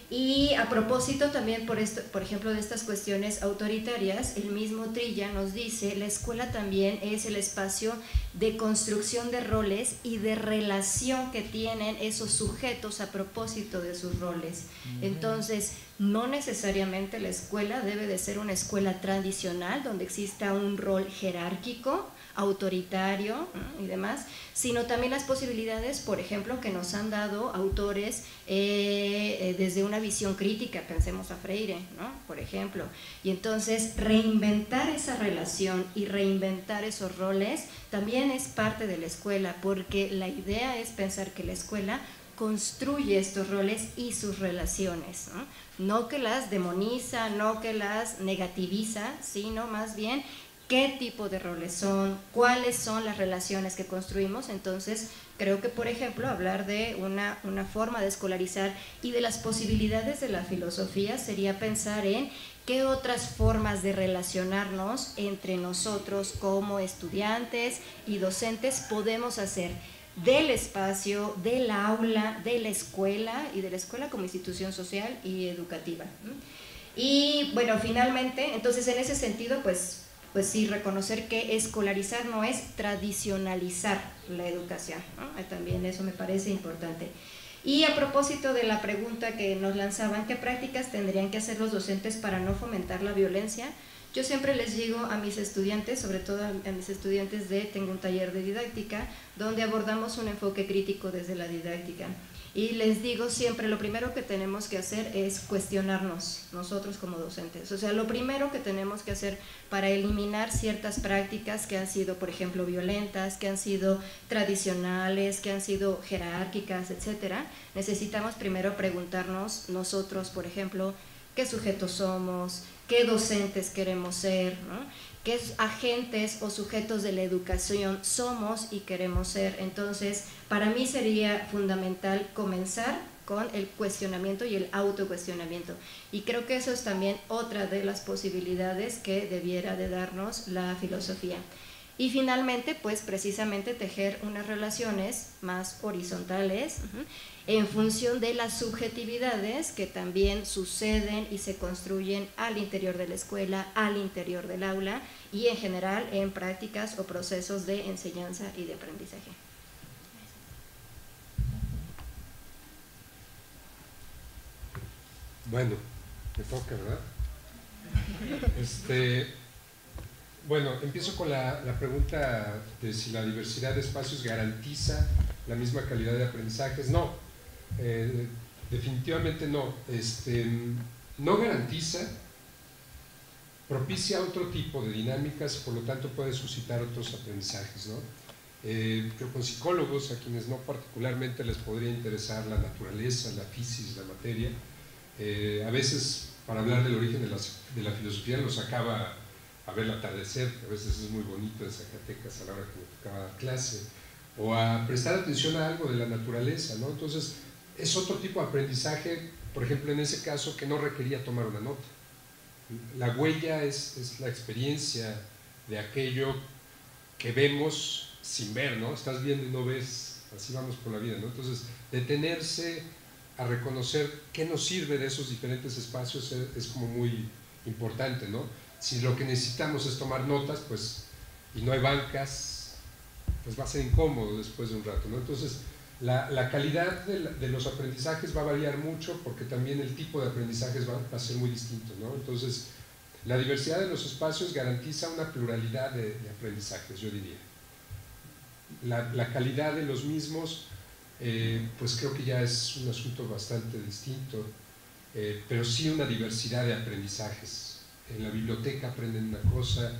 Y a propósito también, por ejemplo, de estas cuestiones autoritarias, el mismo Trilla nos dice, la escuela también es el espacio de construcción de roles y de relación que tienen esos sujetos a propósito de sus roles. Entonces, no necesariamente la escuela debe de ser una escuela tradicional donde exista un rol jerárquico, autoritario, ¿no?, y demás, sino también las posibilidades, por ejemplo, que nos han dado autores desde una visión crítica, pensemos a Freire, ¿no?, por ejemplo, y entonces reinventar esa relación y reinventar esos roles también es parte de la escuela, porque la idea es pensar que la escuela construye estos roles y sus relaciones, no que las demoniza, no que las negativiza, sino más bien qué tipo de roles son, cuáles son las relaciones que construimos. Entonces Creo que, por ejemplo, hablar de una forma de escolarizar y de las posibilidades de la filosofía sería pensar en qué otras formas de relacionarnos entre nosotros como estudiantes y docentes podemos hacer del espacio, del aula, de la escuela y de la escuela como institución social y educativa. Y bueno, finalmente, entonces en ese sentido, pues sí, reconocer que escolarizar no es tradicionalizar la educación, ¿no? También eso me parece importante. Y a propósito de la pregunta que nos lanzaban, ¿qué prácticas tendrían que hacer los docentes para no fomentar la violencia? Yo siempre les digo a mis estudiantes, sobre todo a mis estudiantes tengo un taller de didáctica, donde abordamos un enfoque crítico desde la didáctica. Y les digo siempre, lo primero que tenemos que hacer es cuestionarnos, nosotros como docentes. O sea, lo primero que tenemos que hacer para eliminar ciertas prácticas que han sido, por ejemplo, violentas, que han sido tradicionales, que han sido jerárquicas, etcétera, necesitamos primero preguntarnos nosotros, por ejemplo, qué sujetos somos, qué docentes queremos ser, ¿no? Qué agentes o sujetos de la educación somos y queremos ser. Entonces, para mí sería fundamental comenzar con el cuestionamiento y el autocuestionamiento. Y creo que eso es también otra de las posibilidades que debiera de darnos la filosofía. Y finalmente, pues precisamente tejer unas relaciones más horizontales en función de las subjetividades que también suceden y se construyen al interior de la escuela, al interior del aula y en general en prácticas o procesos de enseñanza y de aprendizaje. Bueno, me toca, ¿verdad? Bueno, empiezo con la pregunta de si la diversidad de espacios garantiza la misma calidad de aprendizajes. No, definitivamente no. No garantiza, propicia otro tipo de dinámicas y por lo tanto puede suscitar otros aprendizajes, ¿no? Yo con psicólogos, a quienes no particularmente les podría interesar la naturaleza, la física, la materia, a veces para hablar del origen de la filosofía los sacaba a ver el atardecer, que a veces es muy bonito en Zacatecas a la hora que me tocaba dar clase, o a prestar atención a algo de la naturaleza, ¿no? Entonces, es otro tipo de aprendizaje, por ejemplo, en ese caso, que no requería tomar una nota. La huella es la experiencia de aquello que vemos sin ver, ¿no? Estás viendo y no ves, así vamos por la vida, ¿no? Entonces, detenerse a reconocer qué nos sirve de esos diferentes espacios es como muy importante, ¿no? Si lo que necesitamos es tomar notas, pues, y no hay bancas, pues va a ser incómodo después de un rato, ¿no? Entonces, la calidad de los aprendizajes va a variar mucho porque también el tipo de aprendizajes va a ser muy distinto, ¿no? Entonces, la diversidad de los espacios garantiza una pluralidad de aprendizajes, yo diría. La calidad de los mismos, pues creo que ya es un asunto bastante distinto, pero sí una diversidad de aprendizajes. En la biblioteca aprenden una cosa,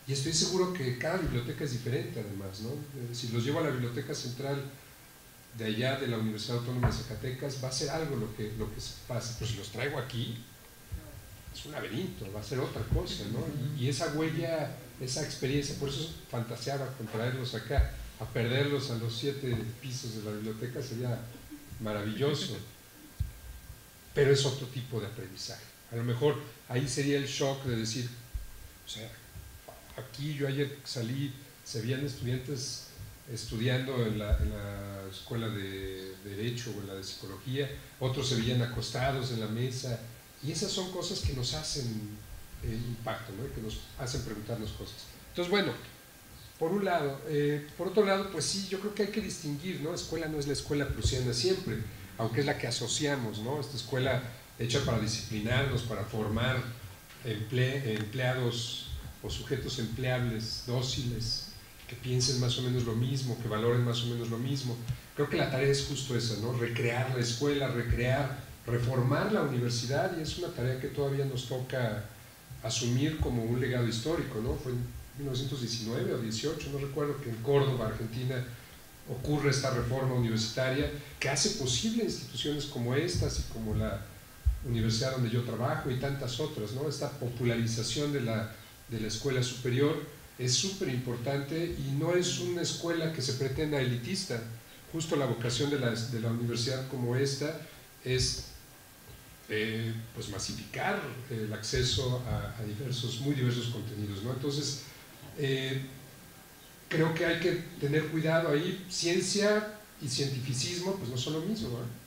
y estoy seguro que cada biblioteca es diferente además, ¿no? Si los llevo a la biblioteca central de allá de la Universidad Autónoma de Zacatecas, va a ser algo lo que se pasa, pero si los traigo aquí, es un laberinto, va a ser otra cosa, ¿no? Y esa huella, esa experiencia, por eso fantaseaba con traerlos acá, a perderlos a los 7 pisos de la biblioteca sería maravilloso, pero es otro tipo de aprendizaje. A lo mejor ahí sería el shock de decir, o sea, aquí yo ayer salí, se veían estudiantes estudiando en la escuela de Derecho o en la de Psicología, otros se veían acostados en la mesa, y esas son cosas que nos hacen impacto, ¿no? Que nos hacen preguntarnos cosas. Entonces, bueno, por un lado. Por otro lado, pues sí, yo creo que hay que distinguir, ¿no? Escuela no es la escuela prusiana siempre, aunque es la que asociamos, ¿no? Esta escuela hecha para disciplinarnos, para formar empleados o sujetos empleables, dóciles, que piensen más o menos lo mismo, que valoren más o menos lo mismo. Creo que la tarea es justo esa, ¿no? Recrear la escuela, reformar la universidad, y es una tarea que todavía nos toca asumir como un legado histórico, ¿no? Fue en 1919 o 18, no recuerdo, que en Córdoba, Argentina, ocurre esta reforma universitaria que hace posible instituciones como estas y como la universidad donde yo trabajo y tantas otras, ¿no? Esta popularización de la escuela superior es súper importante, y no es una escuela que se pretenda elitista. justo la vocación de la universidad como esta es pues masificar el acceso a muy diversos contenidos, ¿no? Entonces, creo que hay que tener cuidado ahí. Ciencia y cientificismo pues no son lo mismo, ¿no?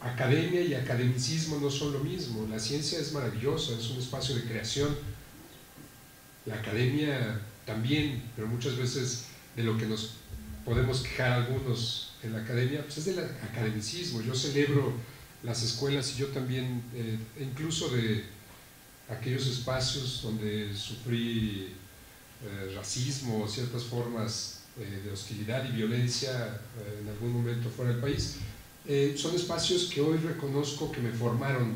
Academia y academicismo no son lo mismo. La ciencia es maravillosa, es un espacio de creación. La academia también, pero muchas veces de lo que nos podemos quejar algunos en la academia pues es del academicismo. Yo celebro las escuelas y yo también, incluso de aquellos espacios donde sufrí racismo o ciertas formas de hostilidad y violencia en algún momento fuera del país, son espacios que hoy reconozco que me formaron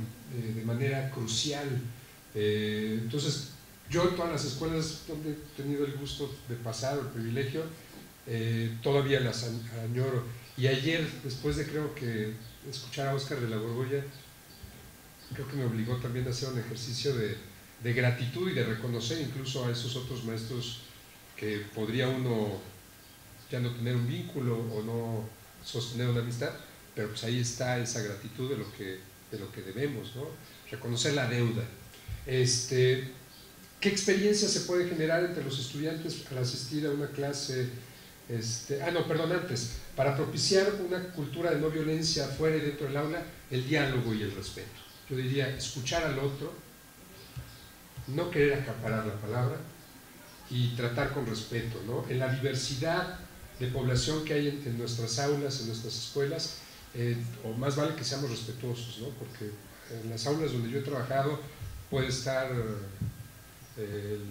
de manera crucial. Entonces, yo en todas las escuelas donde he tenido el gusto de pasar, el privilegio, todavía las añoro. Y ayer, después de creo que escuchar a Óscar de la Borbolla, creo que me obligó también a hacer un ejercicio de gratitud y de reconocer incluso a esos otros maestros que podría uno ya no tener un vínculo o no sostener una amistad, pero pues ahí está esa gratitud de lo que debemos, ¿no? Reconocer la deuda. ¿Qué experiencia se puede generar entre los estudiantes al asistir a una clase? Antes, para propiciar una cultura de no violencia fuera y dentro del aula, el diálogo y el respeto. Yo diría, escuchar al otro, no querer acaparar la palabra y tratar con respeto, ¿no? En la diversidad de población que hay en nuestras aulas, en nuestras escuelas, o más vale que seamos respetuosos, ¿no? Porque en las aulas donde yo he trabajado puede estar el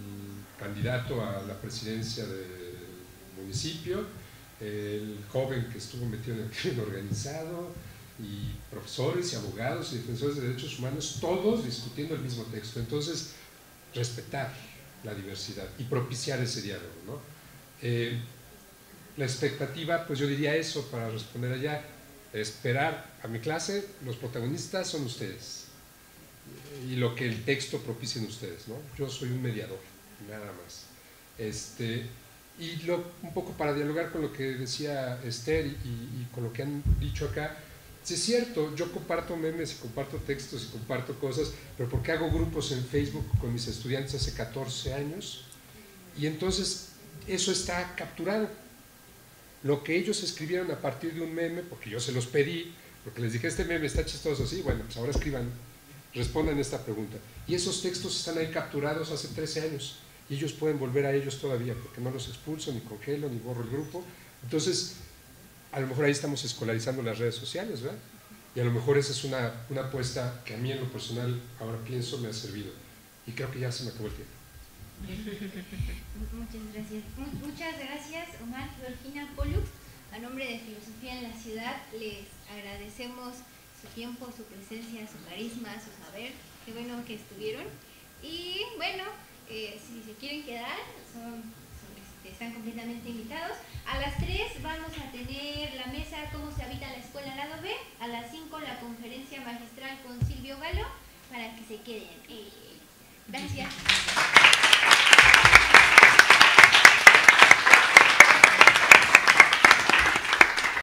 candidato a la presidencia del municipio, el joven que estuvo metido en el crimen organizado, y profesores y abogados y defensores de derechos humanos, todos discutiendo el mismo texto. Entonces, respetar la diversidad y propiciar ese diálogo, ¿no? La expectativa, pues yo diría eso para responder allá: esperar a mi clase, los protagonistas son ustedes y lo que el texto propicie en ustedes, ¿no? Yo soy un mediador, nada más. Y un poco para dialogar con lo que decía Esther y con lo que han dicho acá, sí es cierto, yo comparto memes y comparto textos y comparto cosas, pero porque hago grupos en Facebook con mis estudiantes hace 14 años, y entonces eso está capturado. Lo que ellos escribieron a partir de un meme, porque yo se los pedí, porque les dije, este meme está chistoso, sí, bueno, pues ahora escriban, respondan esta pregunta. Y esos textos están ahí capturados hace 13 años, y ellos pueden volver a ellos todavía, porque no los expulso, ni congelo, ni borro el grupo. Entonces, a lo mejor ahí estamos escolarizando las redes sociales, ¿verdad? Y a lo mejor esa es una apuesta que a mí en lo personal, ahora pienso, me ha servido. Y creo que ya se me acabó el tiempo. Muchas gracias, Omar, Georgina, Pollux. A nombre de Filosofía en la Ciudad, les agradecemos su tiempo, su presencia, su carisma, su saber. Qué bueno que estuvieron. Y bueno, si se quieren quedar, están completamente invitados. A las 3 vamos a tener la mesa Cómo se habita la escuela lado B. A las 5 la conferencia magistral con Silvio Galo, para que se queden. Gracias.